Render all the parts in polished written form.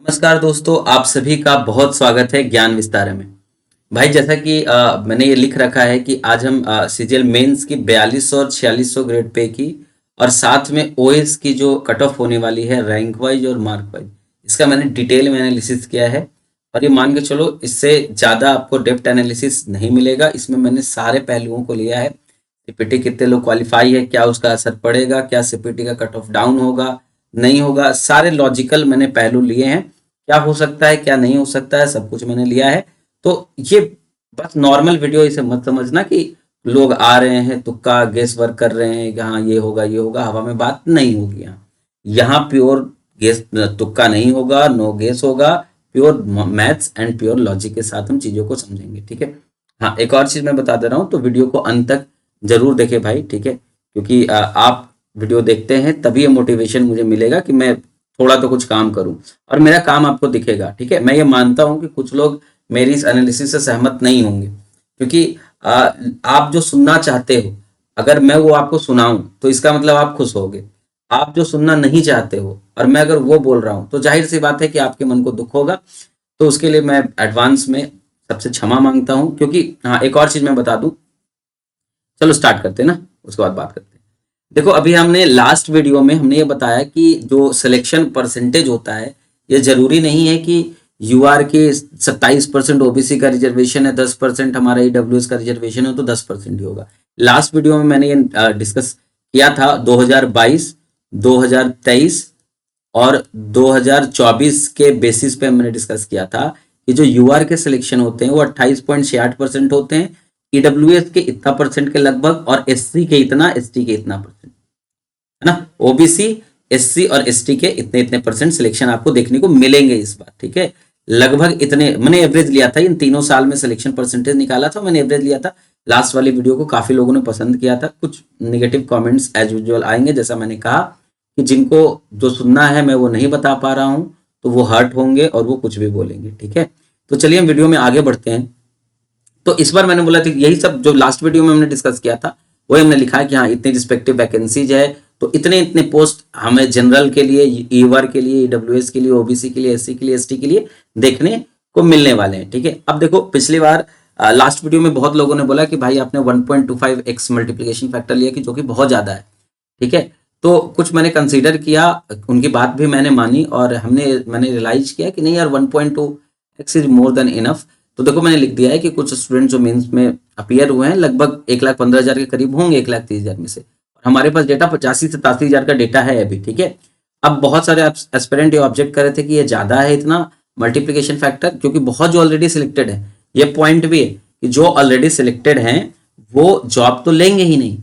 नमस्कार दोस्तों, आप सभी का बहुत स्वागत है ज्ञान विस्तार में। भाई जैसा कि मैंने ये लिख रखा है कि आज हम सीजीएल मेंस की 4200 और 4600 ग्रेड पे की और साथ में ओएस की जो कट ऑफ होने वाली है रैंक वाइज और मार्क वाइज, इसका मैंने डिटेल में एनालिसिस किया है। और ये मान के चलो, इससे ज़्यादा आपको डेप्थ एनालिसिस नहीं मिलेगा। इसमें मैंने सारे पहलुओं को लिया है। सीपीटी कितने लोग क्वालिफाई है, क्या उसका असर पड़ेगा, क्या सीपीटी का कट ऑफ डाउन होगा नहीं होगा, सारे लॉजिकल मैंने पहलू लिए हैं। क्या हो सकता है क्या नहीं हो सकता है, सब कुछ मैंने लिया है। तो ये बस नॉर्मल वीडियो इसे मत समझना कि लोग आ रहे हैं तुक्का गेस वर्क कर रहे हैं कि हाँ ये होगा, हवा में बात नहीं होगी। यहाँ प्योर गेस तुक्का नहीं होगा, नो गेस होगा। Pure maths and pure logic के साथ हम चीज़ों को समझेंगे, ठीक है। हाँ, एक और चीज़ मैं बता दे रहा हूँ, तो वीडियो को अंत तक जरूर देखें भाई, ठीक है। क्योंकि आप वीडियो देखते हैं तभी ये मोटिवेशन मुझे मिलेगा कि मैं थोड़ा तो कुछ काम करूं और मेरा काम आपको दिखेगा, ठीक है। मैं ये मानता हूं कि कुछ लोग मेरी इस एनालिसिस से सहमत नहीं होंगे, क्योंकि आप जो सुनना चाहते हो, अगर मैं वो आपको सुनाऊं तो इसका मतलब आप खुश होगे। आप जो सुनना नहीं चाहते हो और मैं अगर वो बोल रहा हूं तो जाहिर सी बात है कि आपके मन को दुख होगा। तो उसके लिए मैं एडवांस में सबसे क्षमा मांगता हूं। क्योंकि हाँ, एक और चीज मैं बता दूं, चलो स्टार्ट करते हैं ना, उसके बाद बात करते हैं। देखो, अभी हमने लास्ट वीडियो में हमने ये बताया कि जो सिलेक्शन परसेंटेज होता है, ये जरूरी नहीं है कि यूआर के 27% ओबीसी का रिजर्वेशन है, 10% हमारा ईडब्ल्यूएस का रिजर्वेशन है, तो 10% ही होगा। लास्ट वीडियो में मैंने ये डिस्कस किया था 2022, 2023 और 2024 के बेसिस पे मैंने डिस्कस किया था कि जो यूआर के सिलेक्शन होते हैं वो 28.68% होते हैं, ईडब्ल्यूएस के इतना परसेंट के लगभग, और एससी के इतना, एसटी के इतना परसेंट, है ना। ओबीसी, एससी और एसटी के इतने इतने परसेंट सिलेक्शन आपको देखने को मिलेंगे इस बार, ठीक है। लगभग इतने मैंने एवरेज लिया था, इन तीनों साल में सिलेक्शन परसेंटेज निकाला था, मैंने एवरेज लिया था। लास्ट वाली वीडियो को काफी लोगों ने पसंद किया था। कुछ निगेटिव कमेंट्स एज यूजुअल आएंगे, जैसा मैंने कहा कि जिनको जो सुनना है मैं वो नहीं बता पा रहा हूं, तो वो हर्ट होंगे और वो कुछ भी बोलेंगे, ठीक है। तो चलिए हम वीडियो में आगे बढ़ते हैं। तो इस बार मैंने बोला था यही सब जो लास्ट वीडियो में हमने डिस्कस किया था वही हमने लिखा है कि हाँ, इतनी रिस्पेक्टिव वैकेंसीज है, तो इतने इतने पोस्ट हमें जनरल के लिए, ईवर के लिए, ईडब्ल्यूएस के लिए, ओबीसी के लिए, एससी के लिए, एसटी के लिए देखने को मिलने वाले हैं, ठीक है। अब देखो, पिछली बार लास्ट वीडियो में बहुत लोगों ने बोला कि भाई आपने 1.25x मल्टीप्लीकेशन फैक्टर लिया, कि जो कि बहुत ज्यादा है, ठीक है। तो कुछ मैंने कंसीडर किया, उनकी बात भी मैंने मानी और मैंने रियलाइज किया कि नहीं यार, 1.2x is more than enough. तो देखो, मैंने लिख दिया है कि कुछ स्टूडेंट जो मेंस में अपीयर हुए हैं लगभग 1,15,000 के करीब होंगे, 1,30,000 में से। हमारे पास डेटा 85-87,000 का डेटा है अभी, ठीक है। अब बहुत सारे एस्पिरेंट ये ऑब्जेक्ट कर रहे थे कि ये ज्यादा है इतना मल्टीप्लीकेशन फैक्टर, क्योंकि बहुत जो ऑलरेडी सिलेक्टेड है, ये पॉइंट भी है कि जो ऑलरेडी सिलेक्टेड हैं वो जॉब तो लेंगे ही नहीं,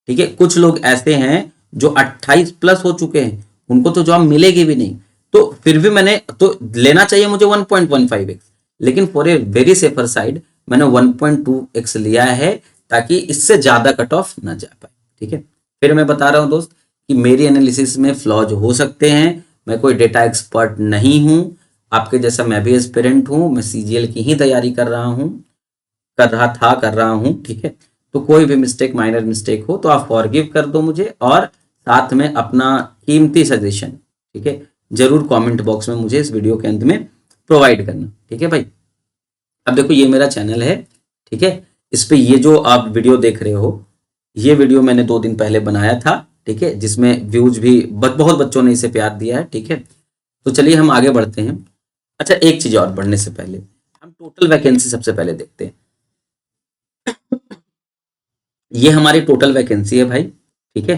ठीक है। कुछ लोग ऐसे हैं जो 28 प्लस हो चुके हैं, उनको तो जॉब मिलेगी भी नहीं। तो फिर भी मैंने तो लेना चाहिए मुझे 1.15x, लेकिन for a very safer side मैंने 1.2x लिया है, ताकि इससे ज्यादा कट ऑफ ना जा पाए, ठीक है। फिर मैं बता रहा हूं दोस्त कि मेरी एनालिसिस में फ्लॉज हो सकते हैं, मैं कोई डेटा एक्सपर्ट नहीं हूं। आपके जैसा मैं भी एस्पिरेंट हूं, मैं सीजीएल की ही तैयारी कर रहा हूं, ठीक है। तो कोई भी मिस्टेक, माइनर मिस्टेक हो तो आप फॉरगिव कर दो मुझे, और साथ में अपना कीमती सजेशन, ठीक है, जरूर कमेंट बॉक्स में मुझे इस वीडियो के अंत में प्रोवाइड करना, ठीक है भाई। अब देखो, ये मेरा चैनल है, ठीक है। इस पे ये जो आप वीडियो देख रहे हो, ये वीडियो मैंने 2 दिन पहले बनाया था, ठीक है, जिसमें व्यूज भी बहुत बच्चों ने इसे प्यार दिया है, ठीक है। तो चलिए हम आगे बढ़ते हैं। अच्छा, एक चीज और बढ़ने से पहले हम टोटल वैकेंसी सबसे पहले देखते हैं। ये हमारी टोटल वैकेंसी है भाई, ठीक है।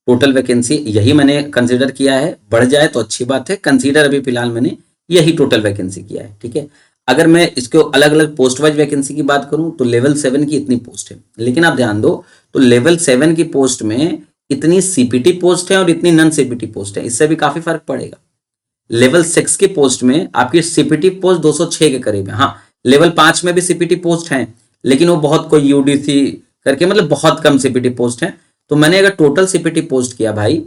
टोटल वैकेंसी यही मैंने कंसीडर किया है, बढ़ जाए तो अच्छी बात है। कंसीडर अभी फिलहाल मैंने यही टोटल वैकेंसी किया है, ठीक है। अगर मैं इसको अलग अलग पोस्ट वाइज वैकेंसी की बात करूं तो लेवल 7 की इतनी पोस्ट है, लेकिन आप ध्यान दो, तो लेवल 7 की पोस्ट में इतनी सीपीटी पोस्ट है और इतनी नॉन सीपीटी पोस्ट है, इससे भी काफी फर्क पड़ेगा। लेवल 6 की पोस्ट में आपकी सीपीटी पोस्ट 206 के करीब है। हाँ, लेवल 5 में भी सीपीटी पोस्ट है, लेकिन वो बहुत कोई यूडीसी करके, मतलब बहुत कम सीपीटी पोस्ट है। तो मैंने अगर टोटल सीपीटी पोस्ट किया भाई,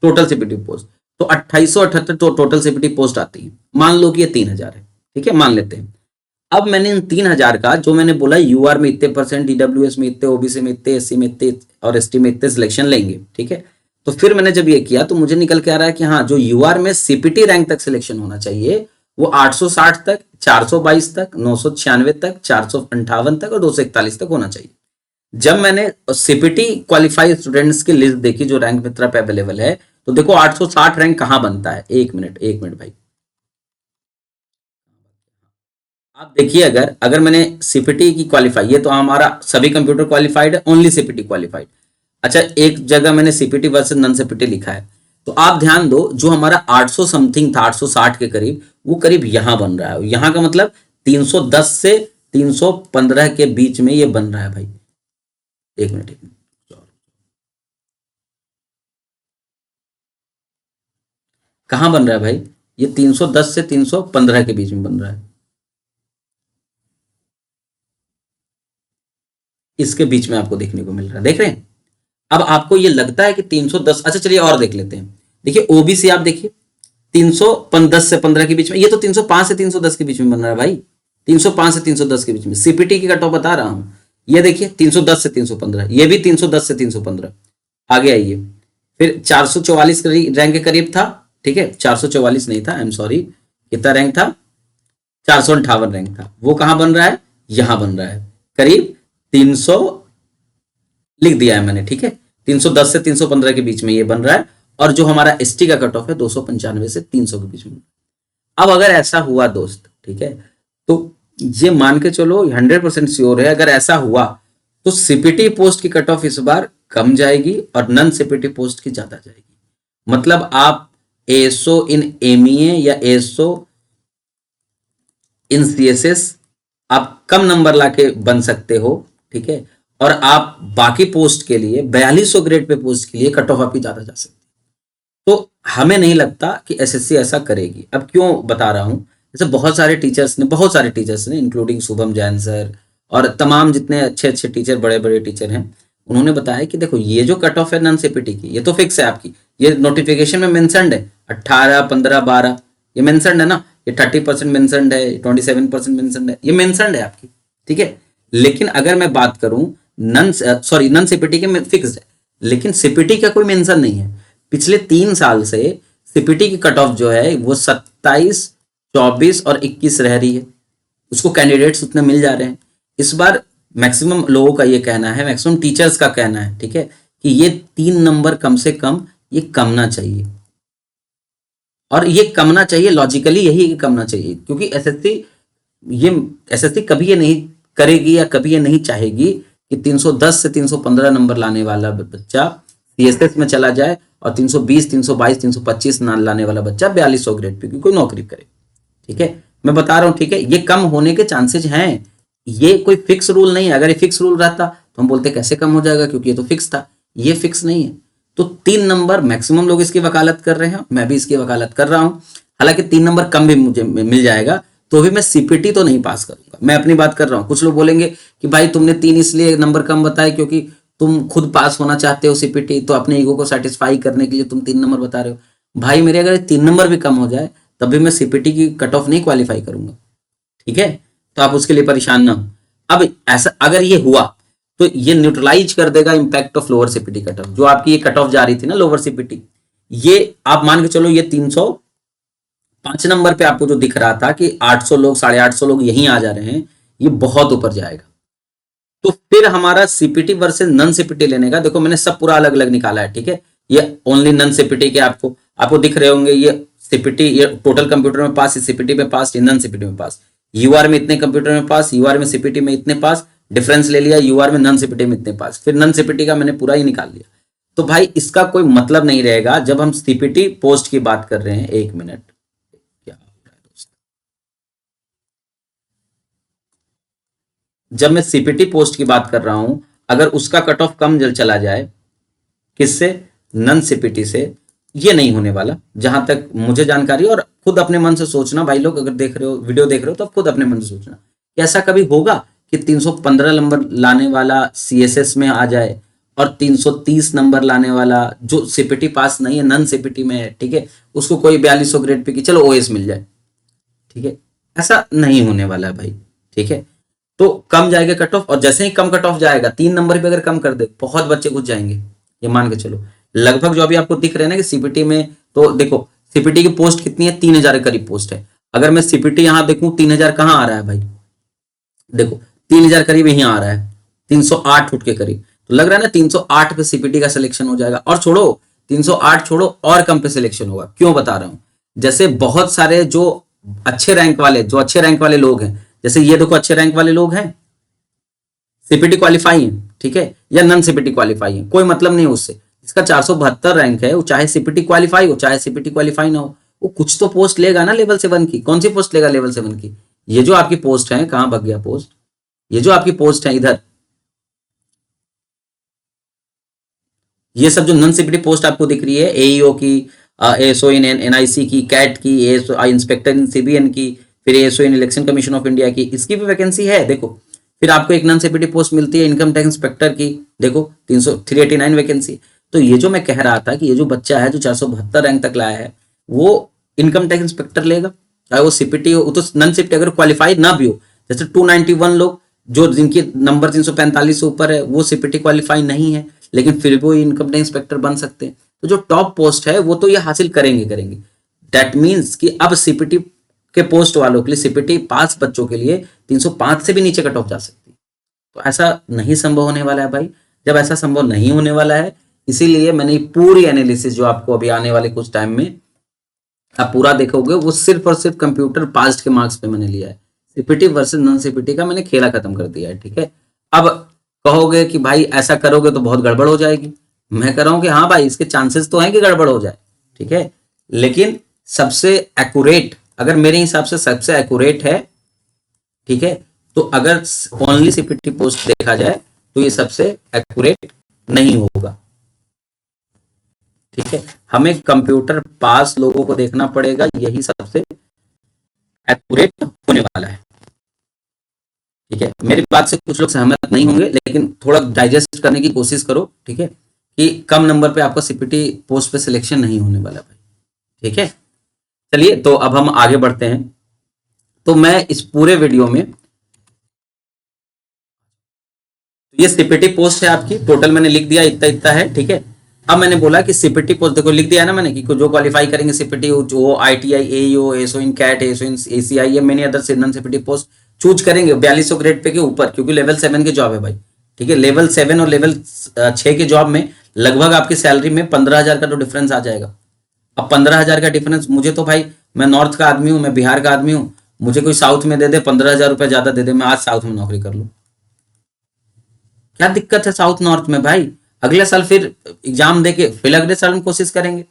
टोटल सीपीटी पोस्ट, तो 2878 तो टोटल सीपीटी पोस्ट आती है। मान लो कि ये 3,000 है, ठीक है, मान लेते हैं। अब मैंने इन 3,000 का जो मैंने बोला, यूआर में इतने परसेंट, ईडब्ल्यूएस में इतने, ओबीसी में इतने, एससी में इतने और एसटी में इतने सिलेक्शन लेंगे, ठीक है। तो फिर मैंने जब ये किया तो मुझे निकल के आ रहा है कि हाँ, जो यूआर में सीपीटी रैंक तक सिलेक्शन होना चाहिए वो 860 तक, 422 तक, 996 तक, 458 तक और 241 तक होना चाहिए। जब मैंने सीपीटी क्वालिफाइड स्टूडेंट्स की लिस्ट देखी जो रैंक मित्रा पे अवेलेबल है, तो देखो 860 रैंक कहां बनता है। एक मिनट, एक मिनट भाई, आप देखिए, अगर अगर मैंने सीपीटी की क्वालिफाई, ये तो हमारा सभी कंप्यूटर क्वालिफाइड है, ओनली सीपीटी क्वालिफाइड। अच्छा, एक जगह मैंने सीपीटी वर्सेस नॉन सीपीटी लिखा है, तो आप ध्यान दो, जो हमारा 800 समथिंग था, 860 के करीब, वो करीब यहां बन रहा है। यहां का मतलब 310 से 315 के बीच में ये बन रहा है भाई। एक मिनट, एक मिनट, कहां बन रहा है भाई? ये 310 से 315 के बीच में बन रहा है, इसके बीच में आपको देखने को मिल रहा है, देख रहे हैं? अब आपको ये लगता है कि 310, अच्छा चलिए और देख लेते हैं। देखिए ओबीसी, आप देखिए 310 से 15 के बीच में, ये तो 305 से 310 के बीच में बन रहा है भाई। 305 से 310 के बीच में सीपीटी की कट ऑफ बता रहा हूं। ये देखिए 310 से 315, ये भी 310 से 315। आगे आइए, फिर 444 रैंक के करीब था, ठीक है, 444 नहीं था, आई एम सॉरी, कितना रैंक था? 458 रैंक था। वो कहां बन रहा है? यहां बन रहा है, करीब 300 लिख दिया है मैंने, ठीक है। 310 से 315 के बीच में ये बन रहा है, और जो हमारा एसटी का कट ऑफ है 295 से 300 के बीच में। अब अगर ऐसा हुआ दोस्त, ठीक है, तो ये मान के चलो 100% श्योर है, अगर ऐसा हुआ तो सीपीटी पोस्ट की कट ऑफ इस बार कम जाएगी और नॉन सीपीटी पोस्ट की ज्यादा जाएगी। मतलब आप एएसओ इन एमईए या एएसओ इन सीएसएस आप कम नंबर लाके बन सकते हो, ठीक है, और आप बाकी पोस्ट के लिए 4200 ग्रेड पे पोस्ट के लिए कट ऑफ आपकी ज्यादा जा सकती है। तो हमें नहीं लगता कि एसएससी ऐसा करेगी। अब क्यों बता रहा हूं, जैसे बहुत सारे टीचर्स ने इंक्लूडिंग शुभम जैन सर और तमाम जितने अच्छे अच्छे टीचर, बड़े बड़े टीचर हैं, उन्होंने बताया कि देखो ये जो कट ऑफ है नॉन सीपीटी की, ये तो फिक्स है आपकी, ये नोटिफिकेशन में मेंशन्ड है 18, 15, 12, ये मेंशन्ड है ना, ये 30% मेंशन्ड है, 27% मेंशन्ड है, ये मेंशन्ड है आपकी, ठीक है। लेकिन अगर मैं बात करूं नॉन सीपीटी के में फिक्स्ड है, लेकिन सीपीटी का कोई मेंशन नहीं है। पिछले 3 साल से सीपीटी की कट ऑफ जो है वो 27, 24 और 21 रह रही है, उसको कैंडिडेट्स उतने मिल जा रहे हैं। इस बार मैक्सिमम लोगों का ये कहना है, मैक्सिमम टीचर्स का कहना है, ठीक है, कि ये 3 नंबर कम से कम ये कमना चाहिए, और ये कमना चाहिए, लॉजिकली यही कि कमना चाहिए, क्योंकि ये एसएससी कभी ये नहीं करेगी या कभी ये नहीं चाहेगी कि 310 से 315 नंबर लाने वाला बच्चा सीएसएस में चला जाए और 320, 322, 325 लाने वाला बच्चा 4200 ग्रेड पे कोई नौकरी करे, ठीक है। मैं बता रहा हूं, ठीक है, ये कम होने के चांसेज हैं, ये कोई फिक्स रूल नहीं है। अगर ये फिक्स रूल रहता तो हम बोलते कैसे कम हो जाएगा, क्योंकि ये तो फिक्स था, ये फिक्स नहीं है। तो 3 नंबर मैक्सिमम लोग इसकी वकालत कर रहे हैं, मैं भी इसकी वकालत कर रहा हूं। हालांकि 3 नंबर कम भी मुझे मिल जाएगा तो भी मैं सीपीटी तो नहीं पास करूंगा, मैं अपनी बात कर रहा हूं। कुछ लोग बोलेंगे कि भाई तुमने 3 इसलिए नंबर कम बताए क्योंकि तुम खुद पास होना चाहते हो सीपीटी, तो अपने ईगो को सेटिस्फाई करने के लिए तुम 3 नंबर बता रहे हो। भाई मेरे अगर 3 नंबर भी कम हो जाए तब भी मैं सीपीटी की कट ऑफ नहीं क्वालिफाई करूंगा, ठीक है। तो आप उसके लिए परेशान ना हो। अब ऐसा अगर ये हुआ तो ये न्यूट्रलाइज कर देगा impact of lower CPT cut off, जो आपकी ये कट ऑफ जा रही थी ना लोअर सीपीटी, ये आप मान के चलो ये 305 नंबर पे आपको जो दिख रहा था कि 800 लोग, 850 लोग यहीं आ जा रहे हैं, ये बहुत ऊपर जाएगा। तो फिर हमारा सीपीटी वर्सेस नॉन सीपीटी लेने का, देखो मैंने सब पूरा अलग अलग निकाला है, ठीक है। ये ओनली नॉन सीपीटी के आपको दिख रहे होंगे, ये सीपीटी, ये टोटल कंप्यूटर में पास, सीपीटी में पास, नॉन सीपीटी में पास, यूआर में इतने कंप्यूटर में पास, यूआर में सीपीटी में इतने पास, डिफरेंस ले लिया, यूआर में नॉन सीपीटी में इतने पास, फिर नॉन सीपीटी का मैंने पूरा ही निकाल लिया। तो भाई इसका कोई मतलब नहीं रहेगा जब हम सीपीटी पोस्ट की बात कर रहे हैं। एक मिनट, क्या हो रहा है दोस्त, जब मैं सीपीटी पोस्ट की बात कर रहा हूं, अगर उसका कट ऑफ कम जल चला जाए, किससे? नॉन सीपीटी से, ये नहीं होने वाला जहां तक मुझे जानकारी। और खुद अपने मन से सोचना भाई लोग, अगर देख रहे हो, वीडियो देख रहे हो, तो खुद अपने मन से सोचना कि ऐसा कभी होगा कि 315 नंबर लाने वाला सीएसएस में आ जाए और 330 नंबर लाने वाला जो सीपीटी पास नहीं है, नॉन सीपीटी में है, ठीक है, उसको कोई 4200 ग्रेड पे की चलो ओएस मिल जाए, ठीक है। ऐसा नहीं होने वाला है भाई, ठीक है। तो कम जाएगा कट ऑफ, और जैसे ही कम कट ऑफ जाएगा 3 नंबर पे अगर कम कर दे, बहुत बच्चे घुस जाएंगे, ये मान के चलो। लगभग जो अभी आपको दिख रहे हैं ना कि सीपीटी में, तो देखो सीपीटी की पोस्ट कितनी है, 3000 के करीब पोस्ट है। अगर मैं सीपीटी यहां देखूं 3000 कहाँ आ रहा है भाई, देखो 3000 करीब यहीं आ रहा है, 308 फुट के करीब। तो लग रहा है ना 308 पे सीपीटी का सिलेक्शन हो जाएगा। और छोड़ो 308 छोड़ो, और कम पे सिलेक्शन होगा। क्यों बता रहा हूं, जैसे बहुत सारे जो अच्छे रैंक वाले लोग हैं, जैसे ये देखो अच्छे रैंक वाले लोग हैं, सीपीटी क्वालिफाई है, ठीक है, या नॉन सीपीटी क्वालिफाई है, कोई मतलब नहीं है उससे। इसका 472 रैंक है, वो चाहे सीपीटी क्वालिफाई हो चाहे सीपीटी क्वालिफाई ना हो, वो कुछ तो पोस्ट लेगा ना लेवल 7 की। कौन सी पोस्ट लेगा लेवल 7 की? ये जो आपकी पोस्ट है, कहां भाग गया पोस्ट, ये जो आपकी पोस्ट है इधर, ये सब जो नॉन सीपीटी पोस्ट आपको दिख रही है, एईओ की, एएसओ इन एनआईसी की, कैट की, एएसओ इंस्पेक्टर इन सीबीएन की, फिर ASO in election commission of India की, इसकी भी वैकेंसी है देखो। फिर आपको एक नॉन सीपीटी पोस्ट मिलती है इनकम टैक्स इंस्पेक्टर की, देखो 389 वैकेंसी। तो ये जो मैं कह रहा था कि ये जो बच्चा है जो 472 रैंक तक लाया है, वो इनकम टैक्स इंस्पेक्टर लेगा, चाहे वो सीपीटी हो, तो नॉन सीपीटी अगर क्वालिफाइड ना भी हो, जैसे 291 लोग जो जिनकी नंबर 345 से ऊपर है, वो सीपीटी क्वालिफाई नहीं है, लेकिन फिर भी वो इनकम टैक्स इंस्पेक्टर बन सकते हैं। तो जो टॉप पोस्ट है वो तो ये हासिल करेंगे। दैट मीन्स कि अब सीपीटी के पोस्ट वालों के लिए, सीपीटी पास बच्चों के लिए 305 से भी नीचे कट ऑफ जा सकती है। तो ऐसा नहीं संभव होने वाला है भाई। जब ऐसा संभव नहीं होने वाला है, इसीलिए मैंने पूरी एनालिसिस जो आपको अभी आने वाले कुछ टाइम में आप पूरा देखोगे, वो सिर्फ और सिर्फ कंप्यूटर पास्ट के मार्क्स पे मैंने लिया है। सीपीटी वर्सेस नॉन सीपीटी का मैंने खेला खत्म कर दिया है, ठीक है। अब कहोगे कि भाई ऐसा करोगे तो बहुत गड़बड़ हो जाएगी। मैं कह रहा हूं कि हाँ भाई, इसके चांसेस तो हैं कि गड़बड़ हो जाए, ठीक है, लेकिन सबसे एक्यूरेट, अगर मेरे हिसाब से सबसे एक्यूरेट है, ठीक है, तो अगर ओनली सीपीटी पोस्ट देखा जाए तो ये सबसे एक्यूरेट नहीं होगा, ठीक है। हमें कंप्यूटर पास लोगों को देखना पड़ेगा, यही सबसे एक्यूरेट होने वाला है, ठीक है। मेरी बात से कुछ लोग सहमत नहीं होंगे, लेकिन थोड़ा डाइजेस्ट करने की कोशिश करो, ठीक है, कि कम नंबर पे आपका सीपीटी पोस्ट पे सिलेक्शन नहीं होने वाला भाई, ठीक है। चलिए तो अब हम आगे बढ़ते हैं। तो मैं इस पूरे वीडियो में, ये सीपीटी पोस्ट है आपकी, टोटल मैंने लिख दिया इतना इतना है, ठीक है। अब मैंने बोला कि सीपीटी पोस्ट देखो लिख दिया ना मैंने, कि जो क्वालिफाई करेंगे सीपीटी, जो ITI, AEO, SO in CAT, SO in ACI, many other non CPT post choose करेंगे 4200 ग्रेड पे के ऊपर, क्योंकि लेवल 7 की जॉब है भाई, ठीक है। लेवल 7 और लेवल 6 के जॉब में लगभग आपकी सैलरी में 15,000 का तो डिफरेंस आ जाएगा। अब 15,000 का डिफरेंस, मुझे तो भाई, मैं नॉर्थ का आदमी हूँ, मैं बिहार का आदमी हूँ, मुझे कोई साउथ में दे दे 15,000 रुपये ज्यादा दे दे, मैं आज साउथ में नौकरी कर लूँ, क्या दिक्कत है साउथ नॉर्थ में भाई। अगले साल फिर एग्जाम देके फिर अगले साल में कोशिश करेंगे।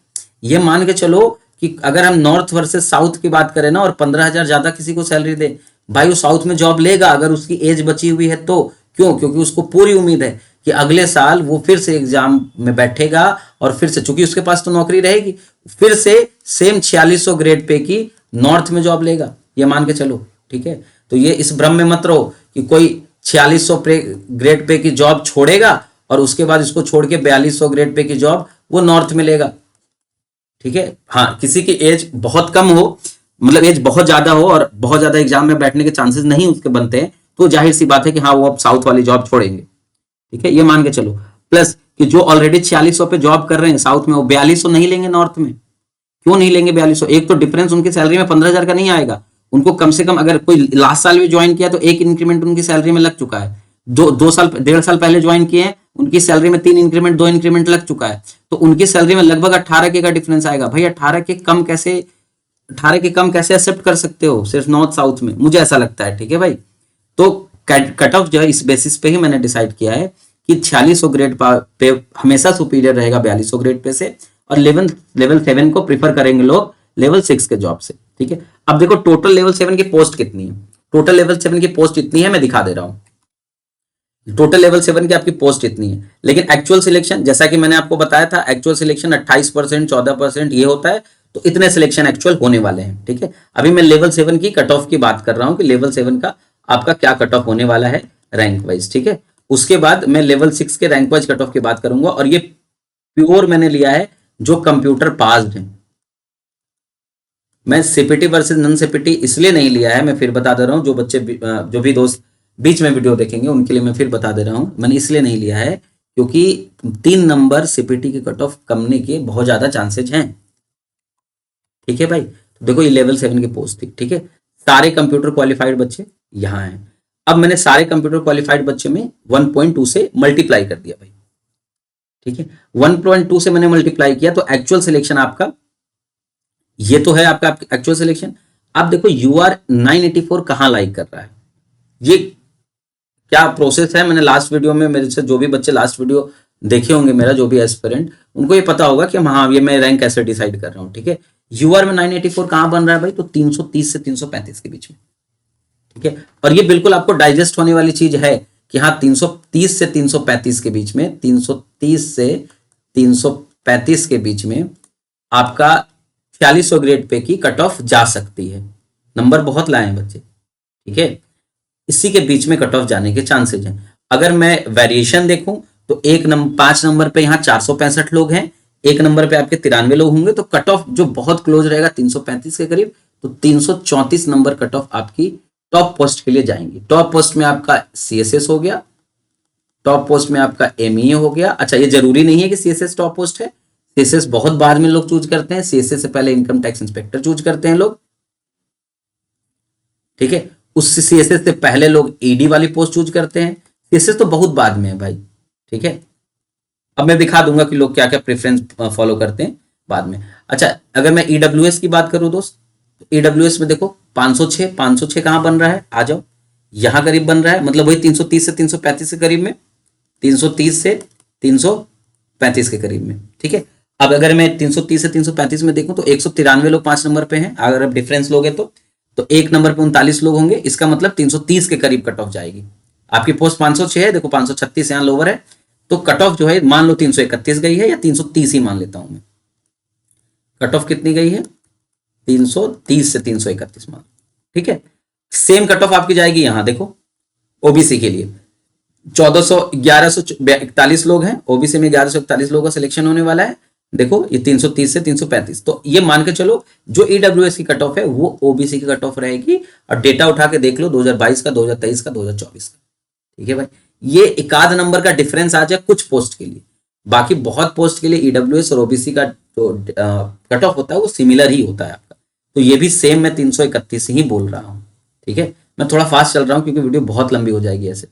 ये मान के चलो कि अगर हम नॉर्थ वर्सेस साउथ की बात करें ना, और 15,000 ज्यादा किसी को सैलरी दे, भाई वो साउथ में जॉब लेगा अगर उसकी एज बची हुई है तो। क्यों? क्योंकि उसको पूरी उम्मीद है कि अगले साल वो फिर से एग्जाम में बैठेगा, और फिर से, चूंकि उसके पास तो नौकरी रहेगी, फिर से सेम 4600 ग्रेड पे की नॉर्थ में जॉब लेगा, ये मान के चलो, ठीक है। तो ये इस भ्रम में मत रहो कि कोई 4600 ग्रेड पे की जॉब छोड़ेगा और उसके बाद इसको छोड़ के 4200 ग्रेड पे की जॉब वो नॉर्थ में लेगा, ठीक है। हाँ, किसी की एज बहुत कम हो, मतलब एज बहुत ज्यादा हो और बहुत ज्यादा एग्जाम में बैठने के चांसेस नहीं उसके बनते हैं, तो जाहिर सी बात है कि हाँ वो अब साउथ वाली जॉब छोड़ेंगे, ठीक है, ये मान के चलो। प्लस कि जो ऑलरेडी 4600 पे जॉब कर रहे हैं साउथ में, वो 4200 नहीं लेंगे नॉर्थ में। क्यों नहीं लेंगे 4200? एक तो डिफरेंस उनकी सैलरी में 15,000 का नहीं आएगा, उनको कम से कम, अगर कोई लास्ट साल भी ज्वाइन किया तो एक इंक्रीमेंट उनकी सैलरी में लग चुका है। 1.5 साल पहले ज्वाइन किए हैं, उनकी सैलरी में 3 इंक्रीमेंट, 2 इंक्रीमेंट लग चुका है, तो उनकी सैलरी में लगभग 18 के का डिफरेंस आएगा भाई। 18 के कम कैसे एक्सेप्ट कर सकते हो सिर्फ नॉर्थ साउथ में? मुझे ऐसा लगता है, ठीक है भाई। तो कट ऑफ जो है इस बेसिस पे ही मैंने डिसाइड किया है कि 4600 ग्रेड पे हमेशा सुपीरियर रहेगा 4200 ग्रेड पे से, और लेवल 7 को प्रीफर करेंगे लोग लेवल 6 के जॉब से, ठीक है। अब देखो टोटल लेवल 7 की पोस्ट कितनी है। टोटल लेवल 7 की पोस्ट इतनी है, मैं दिखा दे रहा हूं। टोटल लेवल 7 की आपकी पोस्ट इतनी है, लेकिन एक्चुअल सिलेक्शन, जैसा कि मैंने आपको बताया था, एक्चुअल सिलेक्शन 28%, 14% ये होता है, तो इतने सिलेक्शन एक्चुअल होने वाले हैं, ठीक है। अभी मैं लेवल 7 की कट ऑफ की बात कर रहा हूं कि लेवल 7 का आपका क्या कट ऑफ होने वाला है रैंक वाइज, ठीक है। उसके बाद मैं लेवल 6 के रैंक वाइज कट ऑफ की बात करूंगा, और ये प्योर मैंने लिया है जो कंप्यूटर पास्ड है। मैं सीपीटी वर्सेस नॉन सीपीटी इसलिए नहीं लिया है, मैं फिर बता दे रहा हूं, जो भी दोस्त बीच में वीडियो देखेंगे उनके लिए मैं फिर बता दे रहा हूं, मैंने इसलिए नहीं लिया है क्योंकि 3 नंबर सीपीटी के कट ऑफ कमने के बहुत ज्यादा चांसेज हैं। ठीक है भाई, तो देखो ये लेवल 7 की पोस्ट थी। ठीक है, सारे कंप्यूटर क्वालिफाइड बच्चे यहाँ हैं। अब मैंने सारे कंप्यूटर क्वालिफाइड बच्चे में 1.2 से मल्टीप्लाई कर दिया भाई। ठीक है, 1.2 से मैंने मल्टीप्लाई किया तो एक्चुअल सिलेक्शन आपका ये तो है आपका एक्चुअल सिलेक्शन। अब देखो यूआर 984 कहाँ लाइक कर रहा है, ये क्या प्रोसेस है। मैंने लास्ट वीडियो में, मेरे से जो भी बच्चे लास्ट वीडियो देखे होंगे मेरा, जो भी एस्पिरेंट, उनको ये पता होगा कि हाँ ये मैं रैंक कैसे डिसाइड कर रहा हूँ। ठीक है, यूआर में 984 कहाँ बन रहा है भाई, तो 330 से 335 के बीच में। ठीक है, और ये बिल्कुल आपको डाइजेस्ट होने वाली चीज है कि हाँ 330 से 335 के बीच में, 330 से 335 के बीच में आपका 4600 ग्रेड पे की कट ऑफ जा सकती है। नंबर बहुत लाए हैं बच्चे। ठीक है, इसी के बीच में कट ऑफ जाने के चांसेज हैं। अगर मैं वेरिएशन देखूं तो 5 नंबर पे यहाँ 465 लोग हैं, 1 नंबर पे आपके 93 लोग होंगे, तो कट ऑफ जो बहुत क्लोज रहेगा 335 के करीब, तो 334 नंबर कट ऑफ आपकी टॉप पोस्ट के लिए जाएंगी। टॉप पोस्ट में आपका सीएसएस हो गया, टॉप पोस्ट में आपका एमईए हो गया। अच्छा, ये जरूरी नहीं है कि सीएसएस टॉप पोस्ट है, सीएसएस बहुत बाद में लोग चूज करते हैं, सीएसएस से पहले इनकम टैक्स इंस्पेक्टर चूज करते हैं लोग। ठीक है, उस सीएसएस से पहले लोग ईडी वाली पोस्ट चूज करते हैं, सीएसएस तो बहुत बाद में है भाई। ठीक है, अब मैं दिखा दूंगा कि लोग क्या क्या प्रेफरेंस फॉलो करते हैं बाद में। अच्छा, अगर मैं ईडब्ल्यूएस की बात करूं दोस्त, तो ईडब्ल्यूएस में देखो 506 कहां बन रहा है, आ जाओ, यहां करीब बन रहा है, मतलब वही 330 से 335 के करीब में, 330 से 335 के करीब में। ठीक है, अब अगर मैं 330 से 335 में देखूं तो 193 लोग 5 नंबर पे हैं। अगर आप डिफरेंस लोगे तो 1 नंबर पे 39 लोग होंगे, इसका मतलब 330 के करीब कट ऑफ जाएगी। आपकी पोस्ट 506 है, देखो 536 यहाँ लोअर है, तो कट ऑफ जो है मान लो 331 गई है, या 330 ही मान लेता हूं मैं। कट ऑफ कितनी गई है, 330 से 331 मान। ठीक है, सेम कट ऑफ आपकी जाएगी यहां देखो ओबीसी के लिए 1141 लोग हैं, ओबीसी में 1141 लोगों का सिलेक्शन होने वाला है। देखो ये 330 से 335, तो ये मान के चलो जो ईडब्ल्यूएस की कट ऑफ है वो ओबीसी की कट ऑफ रहेगी। और डेटा उठा के देख लो 2022 का, 2023 का, 2024 का। ठीक है भाई, ये एकाध नंबर का डिफरेंस आ जाए कुछ पोस्ट के लिए, बाकी बहुत पोस्ट के लिए ईडब्ल्यूएस और ओबीसी का जो कट ऑफ होता है वो सिमिलर ही होता है आपका। तो ये भी सेम मैं 331 ही बोल रहा हूँ। ठीक है, मैं थोड़ा फास्ट चल रहा हूँ क्योंकि वीडियो बहुत लंबी हो जाएगी ऐसे।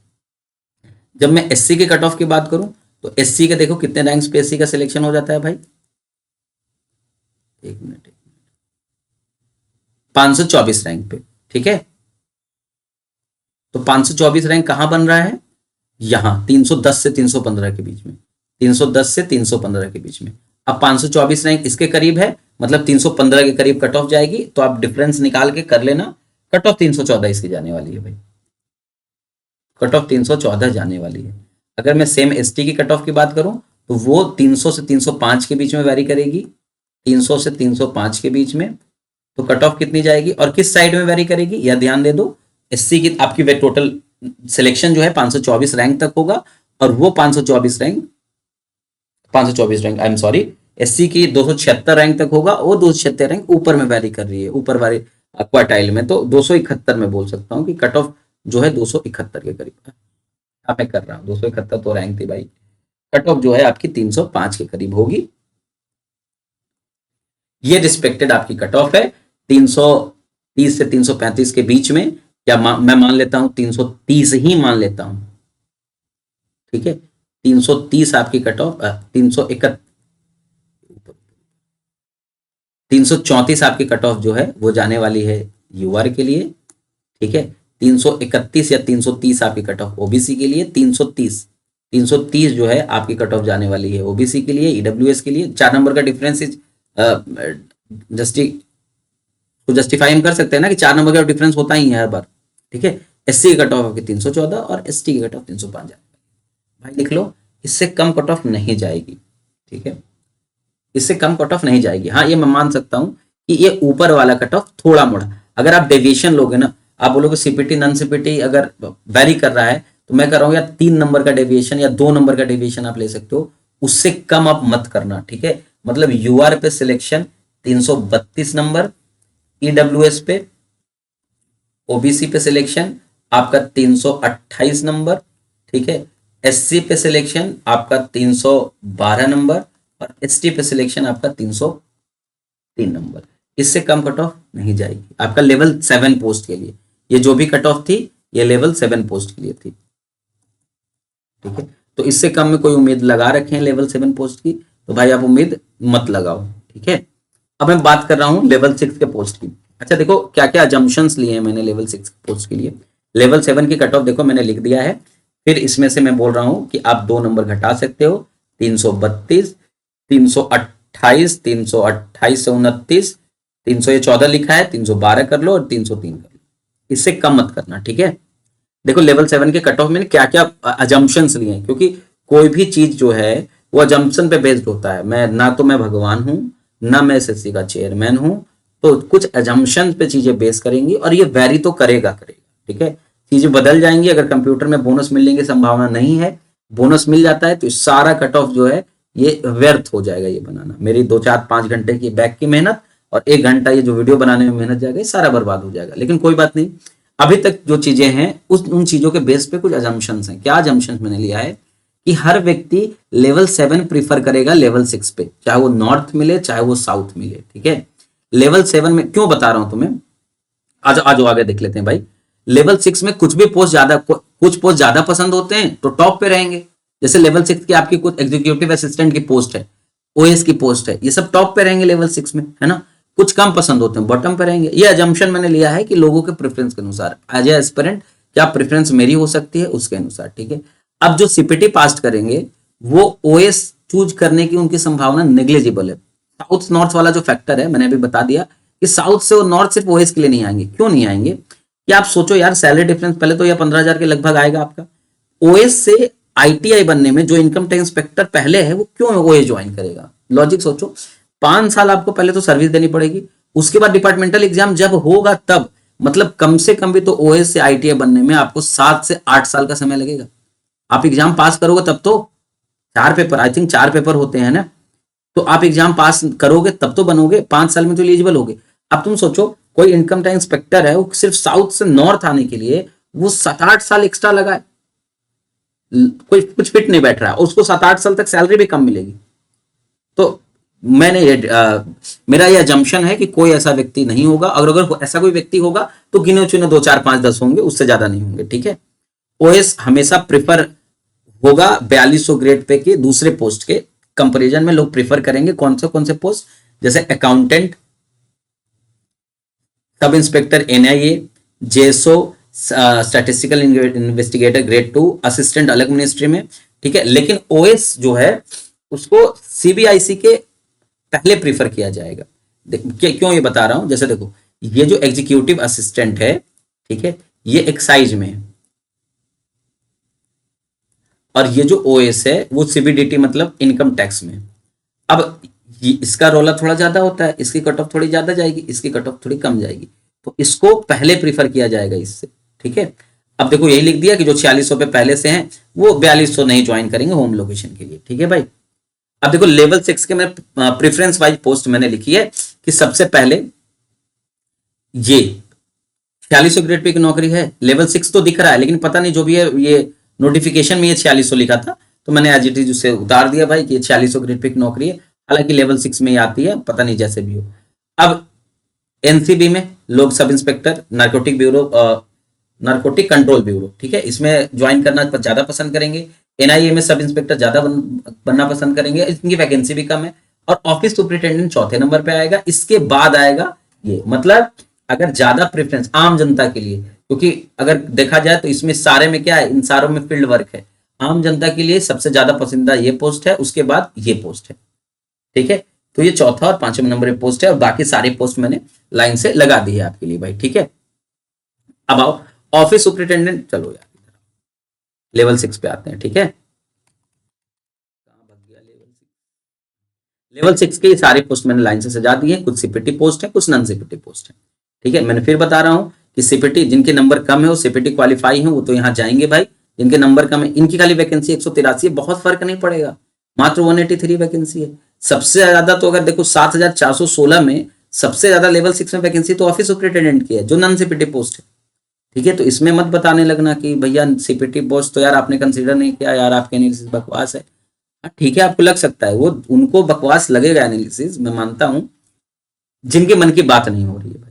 जब मैं एससी के कट ऑफ की बात करूं तो एससी के देखो कितने रैंक्स पे एससी का सिलेक्शन हो जाता है भाई, एक मिनट 524 रैंक पे। ठीक है, तो 524 रैंक कहां बन रहा है, यहां 310 से 315 के बीच में, 310 से 315 के बीच में। अब 524 रैंक इसके करीब है, मतलब 315 के करीब कट ऑफ जाएगी, तो आप डिफरेंस निकाल के कर लेना। कट ऑफ 314 इसकी जाने वाली है भाई, कट ऑफ 314 जाने वाली है। अगर मैं सेम एसटी की कट ऑफ की बात करूं तो वो 300 से 305 के बीच में वैरी करेगी, 300 से 305 के बीच में। तो कट ऑफ कितनी जाएगी और किस साइड में वैरी करेगी, यह ध्यान दे दो। एससी की आपकी वे टोटल सिलेक्शन जो है 524 रैंक तक होगा, और वो 524 rank I am sorry, SC की 276 रैंक तक होगा, वो 276 रैंक ऊपर में वैरी कर रही है, ऊपर वाले क्वार्टाइल में। तो 271 में बोल सकता हूँ कि कट ऑफ जो है 271 के करीब है। अब मैं कर रहा हूँ 271 तो रैंक थी भाई, कट ऑफ जो है आपकी 305 के करीब होगी। ये रिस्पेक्टेड आपकी कट ऑफ है 330 से 335 के बीच में, या मैं मान लेता हूं 330 ही मान लेता हूं। ठीक है, 330 आपकी कट ऑफ, 334 आपकी कट ऑफ जो है वो जाने वाली है यूआर के लिए। ठीक है, 331 या 330 आपकी कट ऑफ ओबीसी के लिए, 330 जो है आपकी कट ऑफ जाने वाली है ओबीसी के लिए, ईडब्ल्यूएस के लिए। 4 नंबर का डिफरेंस इज जस्टिफाई हम कर सकते हैं ना कि 4 नंबर का डिफरेंस होता ही है हर बार। ठीक है, एससी की कट ऑफ आपकी 314 और एसटी की कट ऑफ 305 भाई लिख लो, इससे कम कट ऑफ नहीं जाएगी। ठीक है, इससे कम कट ऑफ नहीं जाएगी। हाँ, ये मैं मान सकता हूं कि ये ऊपर वाला कट ऑफ थोड़ा मोड़ा, अगर आप डेविएशन लोगे ना, आप बोलोगे सीपीटी नॉन सीपीटी अगर वेरी कर रहा है, तो मैं कह रहा हूं यार 3 नंबर का डेविएशन या 2 नंबर का डेविएशन आप ले सकते हो, उससे कम आप मत करना। ठीक है, मतलब यूआर पे सिलेक्शन 332 नंबर, ईडब्ल्यूएस पे, ओबीसी पे सिलेक्शन आपका 328 नंबर। ठीक है, SC पे सिलेक्शन आपका 312 नंबर और ST पे सिलेक्शन आपका 303 नंबर। इससे कम कट ऑफ नहीं जाएगी आपका लेवल 7 पोस्ट के लिए। ये जो भी कट ऑफ थी ये लेवल 7 पोस्ट के लिए थी, ठीक है। तो इससे कम में कोई उम्मीद लगा रखे हैं लेवल 7 पोस्ट की तो भाई आप उम्मीद मत लगाओ, ठीक है। अब मैं बात कर रहा हूं लेवल 6 के पोस्ट की। अच्छा देखो क्या क्या अजम्पशंस लिए हैं मैंने लेवल 6 पोस्ट के लिए। लेवल 7 की कट ऑफ देखो मैंने लिख दिया है, फिर इसमें से मैं बोल रहा हूं कि आप 2 नंबर घटा सकते हो, 332, 328, 328 से 29, 300 ये 14 लिखा है, 312 कर लो और 303 कर लो, इससे कम मत करना, ठीक है। देखो लेवल 7 के कट ऑफ में क्या क्या अजम्पशंस लिए हैं, क्योंकि कोई भी चीज जो है वो अजम्पशन पे बेस्ड होता है। मैं भगवान हूं ना मैं एसएससी का चेयरमैन हूं, तो कुछ अजम्पशन पे चीजें बेस करेंगी और ये वेरी तो करेगा, ठीक है। चीजें बदल जाएंगी, अगर कंप्यूटर में बोनस मिलने की संभावना नहीं है, बोनस मिल जाता है तो सारा कट ऑफ जो है ये व्यर्थ हो जाएगा। ये बनाना मेरी 2 4 5 घंटे की बैक की मेहनत और 1 घंटा ये जो वीडियो बनाने में मेहनत जाएगा, ये सारा बर्बाद हो जाएगा। लेकिन कोई बात नहीं, अभी तक जो चीजें हैं उन चीजों के बेस पे कुछ अजम्पशंस हैं। क्या अजम्पशंस मैंने लिया है कि हर व्यक्ति लेवल 7 प्रीफर करेगा लेवल 6 पे, चाहे वो नॉर्थ मिले चाहे वो साउथ मिले, ठीक है। लेवल 7 में क्यों बता रहा हूं तुम्हें, आज आज आगे देख लेते हैं भाई। लेवल 6 में कुछ पोस्ट ज्यादा पसंद होते हैं तो टॉप पे रहेंगे। जैसे लेवल 6 की आपकी कुछ एग्जीक्यूटिव असिस्टेंट की पोस्ट है, ओएस की पोस्ट है, ये सब टॉप पे रहेंगे लेवल 6 में, है ना। कुछ कम पसंद होते हैं बॉटम पे रहेंगे। ये अजम्पशन मैंने लिया है कि लोगों के प्रेफरेंस के अनुसार एज ए एस्पिरेंट क्या प्रेफरेंस मेरी हो सकती है उसके अनुसार, ठीक है। अब जो सीपीटी पास करेंगे वो ओएस चूज करने की उनकी संभावना नेग्लिजिबल है। साउथ नॉर्थ वाला जो फैक्टर है मैंने अभी बता दिया कि साउथ से और नॉर्थ सिर्फ ओएस के लिए नहीं आएंगे। क्यों नहीं आएंगे कि आप सोचो यार, सैलरी डिफरेंस पहले तो यह 15,000 के लगभग आएगा आपका। ओएस से आईटीआई बनने में जो इनकम टैक्स इंस्पेक्टर पहले है वो क्यों ओएस ज्वाइन करेगा, लॉजिक सोचो। 5 साल आपको पहले तो सर्विस देनी पड़ेगी, उसके बाद डिपार्टमेंटल एग्जाम जब होगा तब, मतलब कम से कम भी तो ओएस से आईटीआई बनने में आपको 7 से 8 साल का समय लगेगा। आप एग्जाम पास करोगे तब तो 4 पेपर, आई थिंक 4 पेपर होते हैं ना, तो आप एग्जाम पास करोगे तब तो बनोगे, 5 साल में तो एलिजिबल होगे। अब तुम सोचो कोई इनकम टैक्स इंस्पेक्टर है, वो सिर्फ साउथ से नॉर्थ आने के लिए वो 7-8 साल एक्स्ट्रा लगाए, कोई कुछ फिट नहीं बैठ रहा है, उसको 7-8 साल तक सैलरी भी कम मिलेगी। तो मैंने मेरा ये अजम्पशन है कि कोई ऐसा व्यक्ति नहीं होगा, अगर ऐसा कोई व्यक्ति होगा तो गिने चुने 2 4 5 10 होंगे, उससे ज्यादा नहीं होंगे, ठीक है। ओएस हमेशा प्रिफर होगा 4200 ग्रेड पे के दूसरे पोस्ट के कंपैरिजन में। लोग प्रिफर करेंगे कौन से पोस्ट, जैसे accountant, sub inspector NIA, JSO, statistical investigator grade 2, assistant अलग मिनिस्ट्री में, ठीक है। लेकिन ओएस जो है उसको सीबीआईसी के पहले प्रीफर किया जाएगा। क्यों ये बता रहा हूं, जैसे देखो ये जो एग्जीक्यूटिव असिस्टेंट है, ठीक है, ये एक्साइज में है, और ये जो ओएस है वो सीबीडीटी मतलब इनकम टैक्स में। अब इसका रोला थोड़ा ज्यादा होता है, इसकी कट ऑफ थोड़ी ज्यादा जाएगी, इसकी कट ऑफ थोड़ी कम जाएगी, तो इसको पहले प्रीफर किया जाएगा इससे, ठीक है। अब देखो यही लिख दिया कि जो 4600 पे पहले से हैं वो 4200 नहीं ज्वाइन करेंगे होम लोकेशन के लिए, ठीक है भाई। अब देखो लेवल 6 के मैं प्रेफरेंस वाइज पोस्ट मैंने लिखी है कि सबसे पहले ये 4600 ग्रेड पे की नौकरी है, लेवल 6 तो दिख रहा है लेकिन पता नहीं जो भी है, ये नोटिफिकेशन में ये 4600 लिखा था तो मैंने एज इट इज उसे उतार दिया भाई कि ये 4600 ग्रेड पे की नौकरी है, हालांकि लेवल 6 में ही आती है, पता नहीं जैसे भी हो। अब एनसीबी में लोग sub inspector narcotic bureau, narcotic control bureau, ठीक है, इसमें ज्वाइन करना ज्यादा पसंद करेंगे। एनआईए में सब इंस्पेक्टर ज्यादा बनना पसंद करेंगे, इनकी वैकेंसी भी कम है। और ऑफिस सुपरिटेंडेंट चौथे नंबर पे आएगा, इसके बाद आएगा ये, मतलब अगर ज्यादा प्रेफरेंस आम जनता के लिए, क्योंकि अगर देखा जाए तो इसमें सारे में क्या है, इन सारों में फील्ड वर्क है, आम जनता के लिए सबसे ज्यादा पसंदीदा ये पोस्ट है, उसके बाद ये पोस्ट है, ठीक है। तो ये चौथा और 5वें नंबर पे पोस्ट है और बाकी सारी पोस्ट मैंने लाइन से लगा दी है आपके लिए भाई, ठीक है। अब आओ ऑफिस सुपरिटेंडेंट, चलो यार लेवल 6 पे आते हैं, ठीक है। लेवल 6 के सारे पोस्ट मैंने लाइन से सजा दिए, कुछ सीपीटी पोस्ट है, कुछ नॉन सीपीटी पोस्ट है, ठीक है। मैंने फिर बता रहा हूं कि सीपीटी जिनके नंबर कम है वो सीपीटी क्वालिफाई है, वो तो यहाँ जाएंगे भाई। जिनके नंबर कम है इनकी खाली वैकेंसी 183 है, बहुत फर्क नहीं पड़ेगा, मात्र 183 वैकेंसी है। सबसे ज्यादा तो अगर देखो 7416 में सबसे ज्यादा लेवल 6 में वैकेंसी तो ऑफिस सुपरिटेंडेंट की है, जो नॉन सीपीटी पोस्ट है। ठीक है, तो इसमें मत बताने लगना कि भैया सीपीटी पोस्ट तो यार आपने कंसीडर नहीं किया, यार आपके एनालिसिस बकवास है। हाँ ठीक है, आपको लग सकता है, वो उनको बकवास लगेगा एनालिसिस, मैं मानता हूँ, जिनके मन की बात नहीं हो रही है भाई।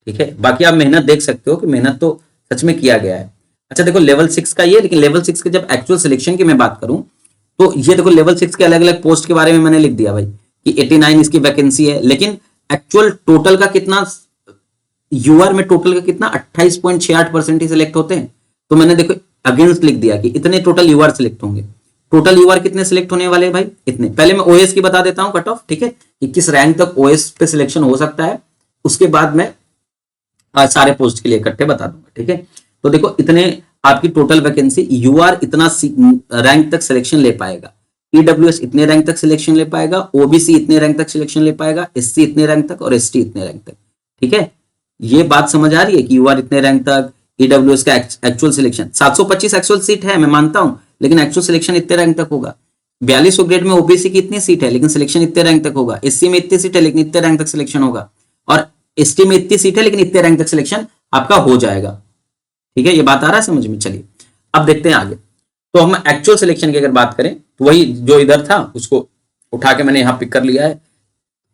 ठीक है, बाकी आप मेहनत देख सकते हो कि मेहनत तो सच में किया गया है। अच्छा देखो लेवल 6 का ये, लेकिन लेवल 6 के जब एक्चुअल सिलेक्शन की मैं बात करूं, तो ये देखो लेवल 6 के अलग अलग पोस्ट के बारे में मैंने लिख दिया भाई कि 89 इसकी वैकेंसी है, लेकिन एक्चुअल टोटल का कितना, यूआर में टोटल का कितना 28.68% ही सिलेक्ट होते हैं। तो मैंने देखो अगेंस्ट लिख दिया कि इतने टोटल यूआर सिलेक्ट होंगे। टोटल यूआर कितने सिलेक्ट होने वाले हैं भाई, इतने। पहले मैं ओएस की बता देता हूं कट ऑफ, ठीक है, कि किस रैंक तक ओएस पे सिलेक्शन हो सकता है, उसके बाद मैं सारे पोस्ट के लिए इकट्ठे बता दूंगा। ठीक है, तो देखो इतने आपकी टोटल वैकेंसी, यूआर इतना रैंक तक सिलेक्शन ले पाएगा, ईडब्ल्यूएस इतने रैंक तक सिलेक्शन ले पाएगा, ओबीसी इतने रैंक तक सिलेक्शन ले पाएगा, एससी इतने रैंक तक और एसटी इतने रैंक तक। ठीक है, ये बात समझ आ रही है कि यूआर इतने रैंक तक, ईडब्ल्यूएस का एक्चुअल सिलेक्शन 725 एक्चुअल सीट है, मैं मानता हूं, लेकिन एक्चुअल सिलेक्शन इतने रैंक तक होगा। 4200 ग्रेड में ओबीसी की इतनी सीट है, लेकिन सिलेक्शन इतने रैंक तक होगा। एससी में इतनी सीट है, लेकिन इतने रैंक तक सिलेक्शन होगा। और एसटी में इतनी सीट है, लेकिन इतने रैंक तक सिलेक्शन आपका हो जाएगा। ठीक है, ये बात आ रहा है समझ में। चलिए अब देखते हैं आगे। तो हम एक्चुअल सिलेक्शन की अगर बात करें, तो वही जो इधर था उसको उठा के मैंने यहां पिक कर लिया है,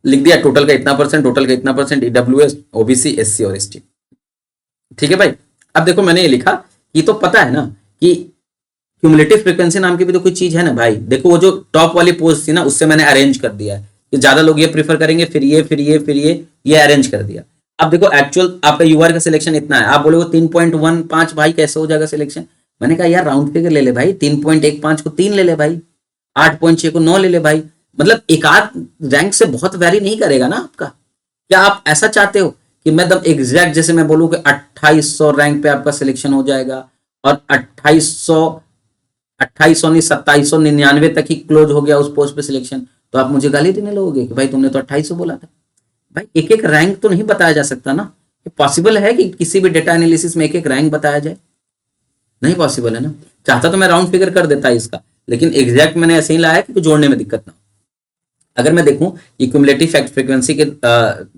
लिख दिया टोटल का इतना परसेंट, टोटल का इतना परसेंट, ईडब्ल्यूएस, ओबीसी, एससी और एसटी। ठीक है भाई, अब देखो मैंने ये लिखा, ये तो पता है ना कि क्यूमुलेटिव फ्रीक्वेंसी नाम की भी तो कोई चीज है ना भाई। देखो वो जो टॉप वाली पोस्ट थी ना, उससे मैंने अरेंज कर दिया है कि ज्यादा लोग ये प्रीफर करेंगे, फिर ये फिर ये फिर ये अरेंज कर दिया। अब देखो एक्चुअल आपका यूआर का सिलेक्शन इतना है, आप बोलोगे 3.15 भाई कैसे हो जाएगा सिलेक्शन। मैंने कहा यार राउंड फिगर ले ले भाई, 3.15 को 3 ले ले भाई, 8.6 को 9 ले ले भाई। मतलब एक आध रैंक से बहुत वैरी नहीं करेगा ना आपका। क्या आप ऐसा चाहते हो कि मैं एकदम एग्जैक्ट जैसे मैं बोलूं कि 2800 रैंक पे आपका सिलेक्शन हो जाएगा और 2800 नहीं 2799 तक ही क्लोज हो गया उस पोस्ट पे सिलेक्शन, तो आप मुझे गाली देने लगोगे कि भाई तुमने तो 2800 बोला था। भाई एक एक रैंक तो नहीं बताया जा सकता ना। पॉसिबल है कि किसी भी डेटा एनालिसिस में एक एक रैंक बताया जाए? नहीं पॉसिबल है ना। चाहता तो मैं राउंड फिगर कर देता है इसका, लेकिन एग्जैक्ट मैंने ऐसे ही लाया कि जोड़ने में दिक्कत ना। अगर मैं देखूं ये क्यूमुलेटिव फ्रीक्वेंसी के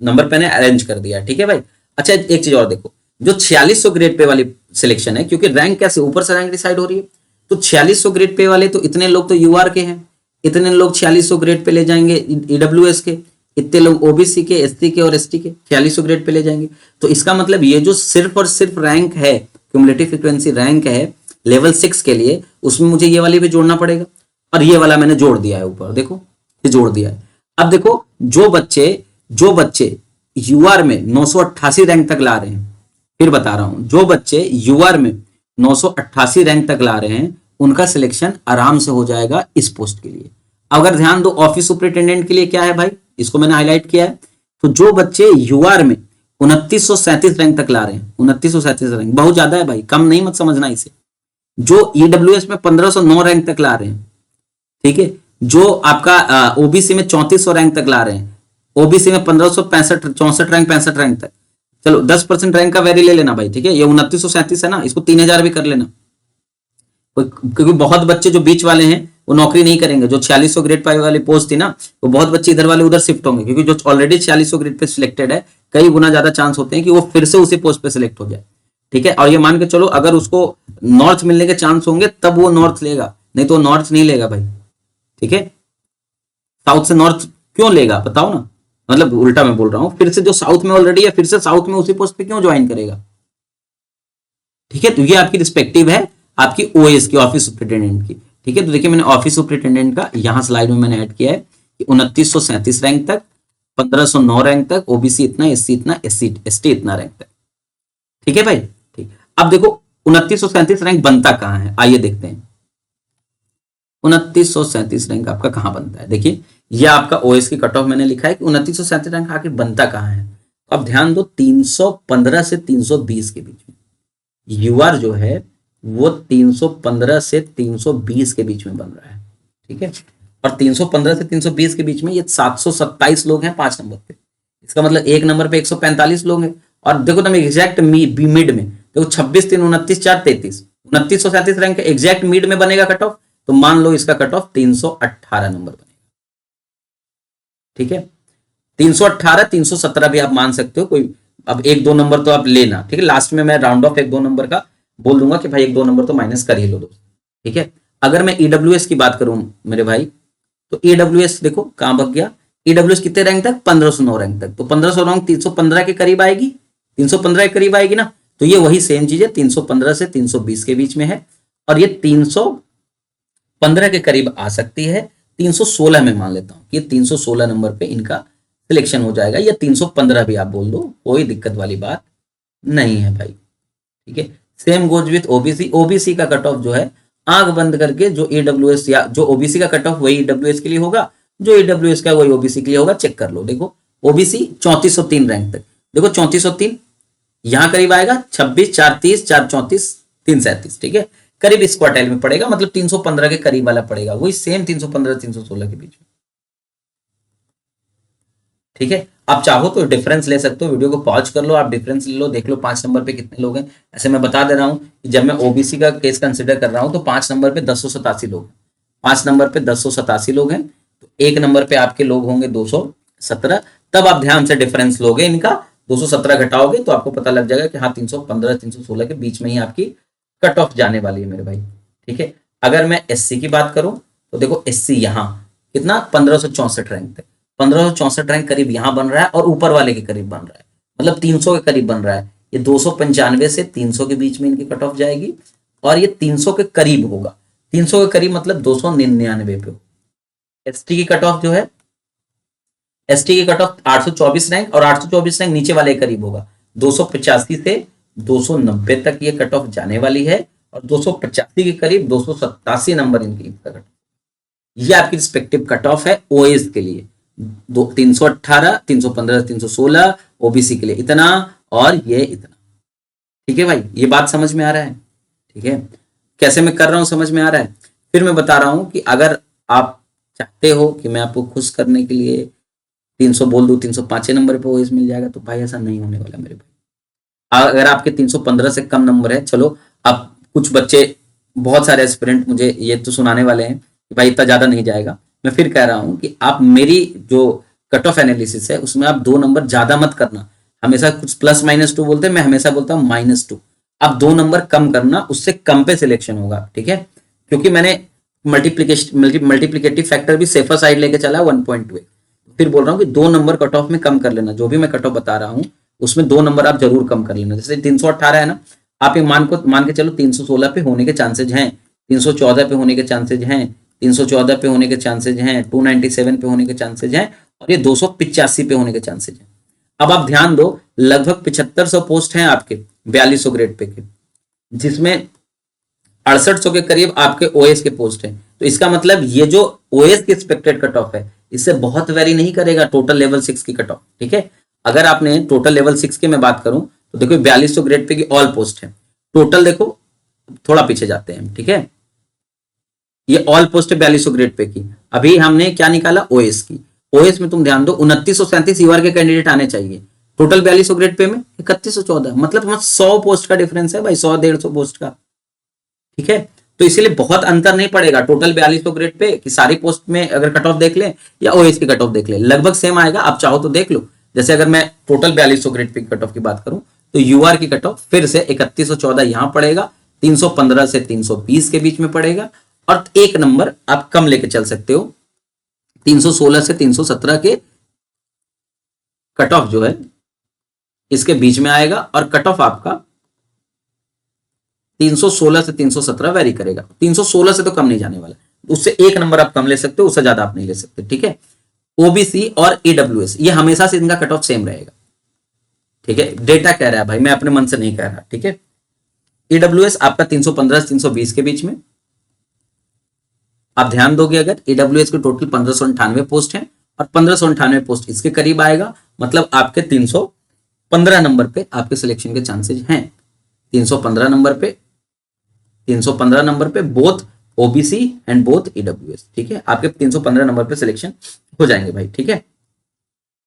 नंबर पे ने अरेंज कर दिया। ठीक है भाई। अच्छा एक चीज और देखो, जो 4600 ग्रेड पे वाली सिलेक्शन है, क्योंकि रैंक कैसे ऊपर से रैंक डिसाइड हो रही है, तो 4600 ग्रेड पे वाले तो इतने लोग तो यूआर के हैं, इतने लोग 4600 ग्रेड पे ले जाएंगे ईडब्ल्यूएस के, इतने लोग ओबीसी के, एसटी के और एसटी के 4600 ग्रेड पे ले जाएंगे। तो इसका मतलब ये जो सिर्फ और सिर्फ रैंक है, क्यूमुलेटिव फ्रीक्वेंसी रैंक है लेवल 6 के लिए, उसमें मुझे ये वाली भी जोड़ना पड़ेगा। और ये वाला मैंने जोड़ दिया है ऊपर, देखो ये जोड़ दिया है। अब देखो जो बच्चे यूआर में 988 रैंक तक ला रहे हैं, फिर बता रहा हूं, जो बच्चे यूआर में 988 रैंक तक ला रहे हैं, उनका सिलेक्शन आराम से हो जाएगा इस पोस्ट के लिए। अगर ध्यान दो ऑफिस सुपरिटेंडेंट के लिए क्या है भाई, इसको मैंने हाईलाइट किया है। तो जो बच्चे यूआर में 2937 रैंक तक ला रहे हैं, 2937 रैंक बहुत ज्यादा है भाई, कम नहीं मत समझना इसे। जो ईडब्ल्यूएस में 1509 रैंक तक ला रहे हैं, ठीक है, जो आपका ओबीसी में 3400 रैंक तक ला रहे हैं, ओबीसी में 1565 64 रैंक 65 रैंक तक, चलो 10% रैंक का वैरी ले लेना भाई। ठीक है, ये 2937 है ना, इसको 3000 भी कर लेना, क्योंकि बहुत बच्चे जो बीच वाले हैं वो नौकरी नहीं करेंगे। जो 4600 ग्रेड पाई वाली पोस्ट थी ना, वो बहुत बच्चे इधर वाले उधर शिफ्ट होंगे, क्योंकि जो ऑलरेडी 4600 ग्रेड पे सिलेक्टेड है, कई गुना ज्यादा चांस होते हैं कि वो फिर से उसी पोस्ट पे सिलेक्ट हो जाए। ठीक है, और ये मान के चलो अगर उसको नॉर्थ मिलने के चांस होंगे तब वो नॉर्थ लेगा, नहीं तो नॉर्थ नहीं लेगा भाई। ठीक है, साउथ से नॉर्थ क्यों लेगा बताओ ना, मतलब उल्टा मैं बोल रहा हूं, फिर से जो साउथ में ऑलरेडी है फिर से साउथ में उसी पोस्ट पे क्यों ज्वाइन करेगा। ठीक है, तो ये आपकी रिस्पेक्टिव है आपकी ओएस की, ऑफिस सुपरिटेंडेंट की। ठीक है, तो देखिए मैंने ऑफिस सुपरिटेंडेंट का यहां स्लाइड में मैंने ऐड किया है कि 2937 रैंक तक, 1509 रैंक तक, ओबीसी इतना, एससी इतना, एसटी इतना रैंक तक। ठीक है भाई। ठीक, अब देखो 2937 रैंक बनता कहां है, आइए देखते हैं 2937 रैंक आपका कहां बनता है। देखिए ये आपका ओएस की कट ऑफ मैंने लिखा है कि 2937 रैंक आके बनता कहां है। अब ध्यान दो 315 से 320 के बीच में यूआर जो है वो 315 से 320 के बीच में बन रहा है। ठीक है, और 315 से 320 के बीच में ये 727 लोग हैं 5 नंबर पे, इसका मतलब एक नंबर पे 145 लोग हैं। और देखो तुम एग्जैक्ट मिड में देखो 26 3 29 4 33 2937 रैंक एग्जैक्ट मिड में बनेगा कट ऑफ, तो मान लो इसका कट ऑफ 318 नंबर बनेगा। ठीक है, 318 317 भी आप मान सकते हो, कोई अब एक दो नंबर तो आप लेना, ठीक है, लास्ट में मैं राउंड ऑफ एक दो नंबर का बोल दूंगा कि भाई एक दो नंबर तो माइनस कर ही लो दोस्त, ठीक है। अगर मैं ईडब्ल्यूएस की बात करूं मेरे भाई, तो ईडब्ल्यूएस देखो कहां भाग गया, ईडब्ल्यूएस कितने रैंक तक, 1509 रैंक तक, तो 1500 रैंक 315 के करीब आएगी, 315 के करीब आएगी ना, तो ये वही सेम चीज है, 315 से 320 के बीच में है, और ये 315 के करीब आ सकती है, 316 में मान लेता हूं, ये 316 नंबर पे इनका सिलेक्शन हो जाएगा, या 315 भी आप बोल दो, कोई दिक्कत वाली बात नहीं है भाई, ठीक है। Same goes with OBC, OBC का कट ऑफ जो है आंख बंद करके, जो ईडब्ल्यूएस या जो ओबीसी का कट ऑफ वही ईडब्ल्यूएस के लिए होगा, जो ईडब्ल्यूएस का वही ओबीसी के लिए होगा, चेक कर लो। देखो ओबीसी 3403 रैंक तक, देखो 3403 यहां करीब आएगा, 26 4 30 4 34 3 37, ठीक है, करीब इस क्वार्टाइल में पड़ेगा, मतलब 315 के करीब वाला पड़ेगा, वही सेम 315 316 के बीच में, ठीक है। आप चाहो तो डिफरेंस ले सकते हो, वीडियो को पॉज कर लो, आप डिफरेंस ले लो, देख लो 5 नंबर पे कितने लोग हैं। ऐसे मैं बता दे रहा हूँ कि जब मैं ओबीसी का केस कंसिडर कर रहा हूँ तो 5 नंबर पे 1087 लोग हैं, 5 नंबर पे 1087 लोग हैं, तो 1 नंबर पे आपके लोग होंगे 217, तब आप ध्यान से डिफरेंस लोगे इनका, 217 घटाओगे तो आपको पता लग जाएगा कि हाँ 315 316 के बीच में ही आपकी कट ऑफ जाने वाली है मेरे भाई, ठीक है। अगर मैं एससी की बात करूं तो देखो एससी यहाँ कितना 1564 रैंक तक, 1564 रैंक करीब यहाँ बन रहा है, और ऊपर वाले के करीब बन रहा है, मतलब 300 के करीब बन रहा है, ये 295 से 300 के बीच में इनकी कट ऑफ जाएगी, और ये 300 के करीब होगा, 300 के करीब मतलब 299 पे हो। एसटी की कट ऑफ जो है, एसटी की कट ऑफ 824 रैंक, और 824 रैंक नीचे वाले के करीब होगा, 285 से 290 तक ये कट ऑफ जाने वाली है, और 285 के करीब 287 नंबर इनकी कट ऑफ, ये आपकी रिस्पेक्टिव कट ऑफ है ओएस के लिए, 318 315 316 ओबीसी के लिए इतना, और ये इतना, ठीक है भाई, ये बात समझ में आ रहा है, ठीक है। कैसे मैं कर रहा हूं समझ में आ रहा है। फिर मैं बता रहा हूं कि अगर आप चाहते हो कि मैं आपको खुश करने के लिए 300 बोल दूं, 305 नंबर पे ओएस मिल जाएगा, तो भाई ऐसा नहीं होने वाला मेरे भाई। अगर आपके 315 से कम नंबर है, चलो अब कुछ बच्चे, बहुत सारे एस्पिरेंट मुझे ये तो सुनाने वाले हैं कि भाई इतना ज्यादा नहीं जाएगा, मैं फिर कह रहा हूं कि आप मेरी जो कट ऑफ एनालिसिस है उसमें आप 2 नंबर ज्यादा मत करना, हमेशा कुछ +-2 बोलते हैं, मैं हमेशा बोलता हूँ -2, आप 2 नंबर कम करना, उससे कम पे सिलेक्शन होगा, ठीक है, क्योंकि मैंने मल्टीप्लीकेटिव फैक्टर भी सेफर साइड लेके चला 1.2, फिर बोल रहा हूँ कि 2 नंबर कट ऑफ में कम कर लेना, जो भी मैं कट ऑफ बता रहा हूँ उसमें 2 नंबर आप जरूर कम कर लेना, जैसे 318 है ना, आप ये मान के चलो 316 पे होने के चांसेज हैं, 314 पे होने के चांसेज हैं, 314 पे होने के चांसेज हैं, 297 पे होने के चांसेज हैं, और ये 285 पे होने के चांसेज हैं। अब आप ध्यान दो, लगभग 7500 पोस्ट हैं आपके 4200 ग्रेड पे के, जिसमें 6800 के करीब आपके ओएस के पोस्ट हैं, तो इसका मतलब ये जो ओएस की एक्सपेक्टेड कट ऑफ है इससे बहुत वेरी नहीं करेगा टोटल लेवल 6 की कट ऑफ, ठीक है। अगर आपने टोटल लेवल 6 की मैं बात करूं तो देखो 4200 ग्रेड पे की ऑल पोस्ट है, टोटल देखो थोड़ा पीछे जाते हैं, ठीक है, ये ऑल पोस्ट है 4200 ग्रेड पे की, अभी हमने क्या निकाला ओएस की, ओएस में तुम ध्यान दो 2937 यूआर के कैंडिडेट आने चाहिए, टोटल 4200 ग्रेड पे में 3114, मतलब 100 पोस्ट का डिफरेंस है भाई, 100-150 पोस्ट का, ठीक है। तो इसीलिए बहुत अंतर नहीं पड़ेगा टोटल 4200 ग्रेड पे कि सारी पोस्ट में अगर कट ऑफ देख लें या ओएस की कट ऑफ देख लें, लगभग सेम आएगा, आप चाहो तो देख लो। जैसे अगर मैं total 4200 grade pay cut off की बात करूं तो यूआर की कट ऑफ फिर से 3114 यहां पड़ेगा, 315 से 320 के बीच में पड़ेगा, और 1 नंबर आप कम लेके चल सकते हो, 316 से 317 के कट ऑफ जो है इसके बीच में आएगा, और कट ऑफ आपका 316 से 317 वेरी करेगा, 316 से तो कम नहीं जाने वाला, उससे 1 नंबर आप कम ले सकते हो, उससे ज्यादा आप नहीं ले सकते, ठीक है। ओबीसी और ईडब्ल्यूएस ये हमेशा से इनका कट ऑफ सेम रहेगा, ठीक है, डेटा कह रहा है भाई, मैं अपने मन से नहीं कह रहा, ठीक है। ईडब्ल्यूएस आपका 315 से 320 के बीच में, आप ध्यान दोगे अगर ईडब्ल्यूएस के टोटल 1598 पोस्ट हैं, और 1598 पोस्ट इसके करीब आएगा, मतलब आपके 315 नंबर पे आपके सिलेक्शन के चांसेस हैं, 315 नंबर पे, 315 नंबर पे both OBC and both EWS, ठीक है, आपके 315 नंबर पे सिलेक्शन हो जाएंगे भाई, ठीक है।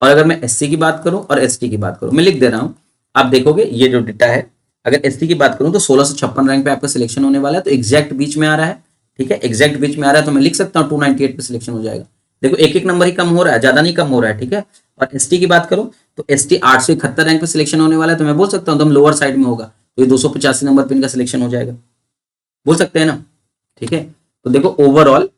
और अगर मैं एससी की बात करूं और एसटी की बात करूं, मैं लिख दे रहा हूं, आप देखोगे ये जो डेटा है, अगर एसटी की बात करूं तो 1656 रैंक पे आपका सिलेक्शन होने वाला है, तो एग्जैक्ट बीच में आ रहा है, ठीक है, एग्जैक्ट बीच में आ रहा है, तो मैं लिख सकता हूँ 298 पे सिलेक्शन हो जाएगा। देखो एक एक नंबर ही कम हो रहा है, ज्यादा नहीं कम हो रहा है, ठीक है। और एसटी की बात करो तो एसटी 871 रैंक पे सिलेक्शन होने वाला है, तो मैं बोल सकता हूँ तो हम लोअर साइड में होगा, तो ये 285 नंबर पे इनका सिलेक्शन हो जाएगा, बोल सकते हैं ना। ठीक है, तो देखो ओवरऑल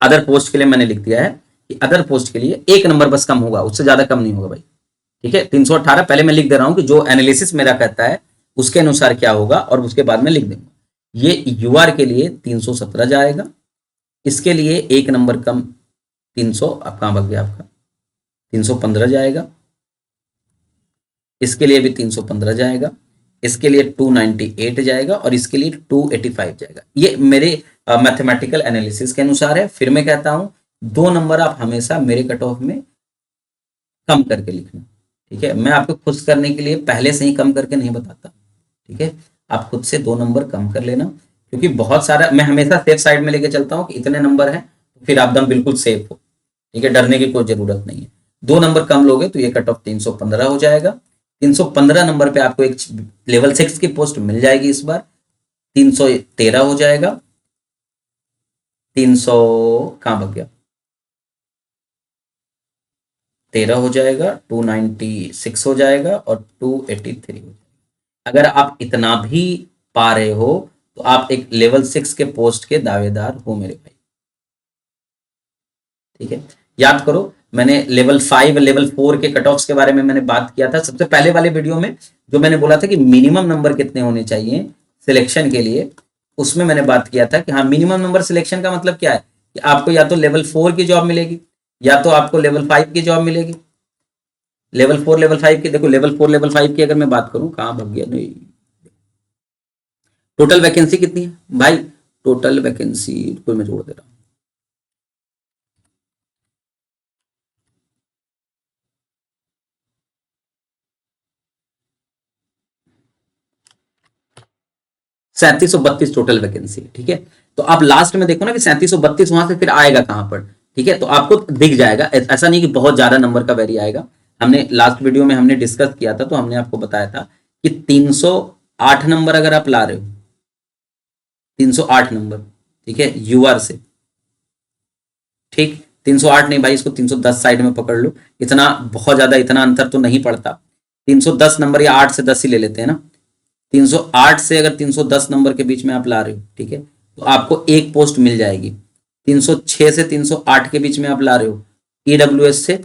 अदर पोस्ट के लिए मैंने लिख दिया है कि अदर पोस्ट के लिए 1 नंबर बस कम होगा, उससे ज्यादा कम नहीं होगा भाई। ठीक है, 318 पहले मैं लिख दे रहा हूं कि जो एनालिसिस मेरा कहता है उसके अनुसार क्या होगा, और उसके बाद में लिख दूंगा। ये यूआर के लिए 317 जाएगा, इसके लिए 1 नंबर कम 300, अब कहां भाग गया आपका, 315 जाएगा, इसके लिए भी 315 जाएगा, इसके लिए 298 जाएगा, और इसके लिए 285 जाएगा। ये मेरे मैथमेटिकल एनालिसिस के अनुसार है। फिर मैं कहता हूं 2 नंबर आप हमेशा मेरे कट ऑफ में कम करके लिखना। ठीक है, मैं आपको खुश करने के लिए पहले से ही कम करके नहीं बताता। ठीक है, आप खुद से 2 नंबर कम कर लेना, क्योंकि बहुत सारा मैं हमेशा सेफ साइड में लेके चलता हूँ कि इतने नंबर हैं, फिर आप दम बिल्कुल सेफ हो। ठीक है, डरने की कोई जरूरत नहीं है। 2 नंबर कम लोगे तो ये कट ऑफ 315 हो जाएगा। 315 नंबर पे आपको एक लेवल 6 की पोस्ट मिल जाएगी इस बार, 313 हो जाएगा, 300 कहाँ भाग गया, 13 हो जाएगा, 296 हो जाएगा, और 283 हो जाएगा। अगर आप इतना भी पा रहे हो तो आप एक लेवल 6 के पोस्ट के दावेदार हो मेरे भाई। ठीक है, याद करो मैंने लेवल 5 लेवल 4 के कट ऑफ्स के बारे में मैंने बात किया था सबसे पहले वाले वीडियो में, जो मैंने बोला था कि मिनिमम नंबर कितने होने चाहिए सिलेक्शन के लिए। उसमें मैंने बात किया था कि हाँ, मिनिमम नंबर सिलेक्शन का मतलब क्या है कि आपको या तो लेवल 4 की जॉब मिलेगी, या तो आपको लेवल 5 की जॉब मिलेगी। लेवल 4 लेवल 5 की, देखो लेवल 4 लेवल 5 की अगर मैं बात करूं, कहां भाग गया, नहीं, टोटल वैकेंसी कितनी है भाई, टोटल वैकेंसी कोई मैं जोड़ दे रहा हूं, 3732 टोटल वैकेंसी। ठीक है, तो आप लास्ट में देखो ना कि 3732 वहां से फिर आएगा कहां पर। ठीक है, तो आपको दिख जाएगा, ऐसा नहीं कि बहुत ज्यादा नंबर का वेरी आएगा। हमने लास्ट वीडियो में हमने डिस्कस किया था, तो हमने आपको बताया था कि 308 नंबर अगर आप ला रहे हो, 308 नंबर, ठीक है, यूआर से, ठीक, 308 नहीं भाई, इसको 310 साइड में पकड़ लो, इतना बहुत ज्यादा इतना अंतर तो नहीं पड़ता। 310 नंबर या 8 से 10 ही ले लेते हैं ना, 308 से अगर 310 नंबर के बीच में आप ला रहे हो, ठीक है, तो आपको एक पोस्ट मिल जाएगी। 306 से 308 के बीच में आप ला रहे हो ईडब्ल्यूएस से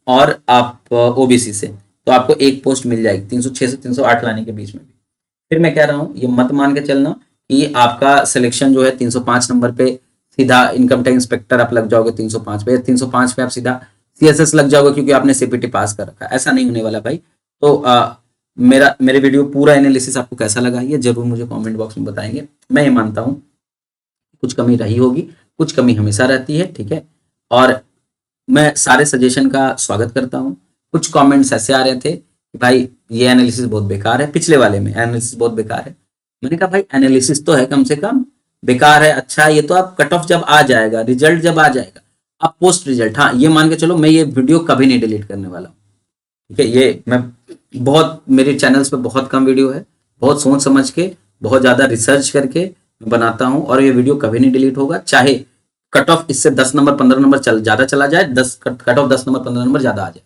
और आप ओबीसी से, तो आपको एक पोस्ट मिल जाएगी 306 से 308 लाने के बीच में भी। फिर मैं कह रहा हूं ये मत मान के चलना कि आपका सिलेक्शन जो है 305 नंबर पे सीधा इनकम टैक्स इंस्पेक्टर आप लग जाओगे 305 पे, 305 पे आप सीधा सीएसएस लग जाओगे क्योंकि आपने सीपीटी पास कर रखा है। ऐसा नहीं होने वाला भाई। तो मेरे वीडियो पूरा एनालिसिस आपको कैसा लगा ये जरूर मुझे कमेंट बॉक्स में बताएंगे। मैं ये मानता हूँ कुछ कमी रही होगी, कुछ कमी हमेशा रहती है, ठीक है, और मैं सारे सजेशन का स्वागत करता हूँ। कुछ कमेंट्स ऐसे आ रहे थे कि भाई ये एनालिसिस बहुत बेकार है, पिछले वाले में एनालिसिस बहुत बेकार है। मैंने कहा भाई एनालिसिस तो है कम से कम, बेकार है अच्छा, ये तो आप कट ऑफ जब आ जाएगा, रिजल्ट जब आ जाएगा, अब पोस्ट रिजल्ट, हाँ ये मान के चलो मैं ये वीडियो कभी नहीं डिलीट करने वाला हूँ। ठीक है, ये मैं बहुत मेरे चैनल्स पे बहुत कम वीडियो है, बहुत सोच समझ के बहुत ज़्यादा रिसर्च करके बनाता हूँ, और ये वीडियो कभी नहीं डिलीट होगा, चाहे कट ऑफ इससे 10 नंबर 15 नंबर ज़्यादा चला जाए, कट ऑफ 10 नंबर 15 नंबर ज़्यादा आ जाए,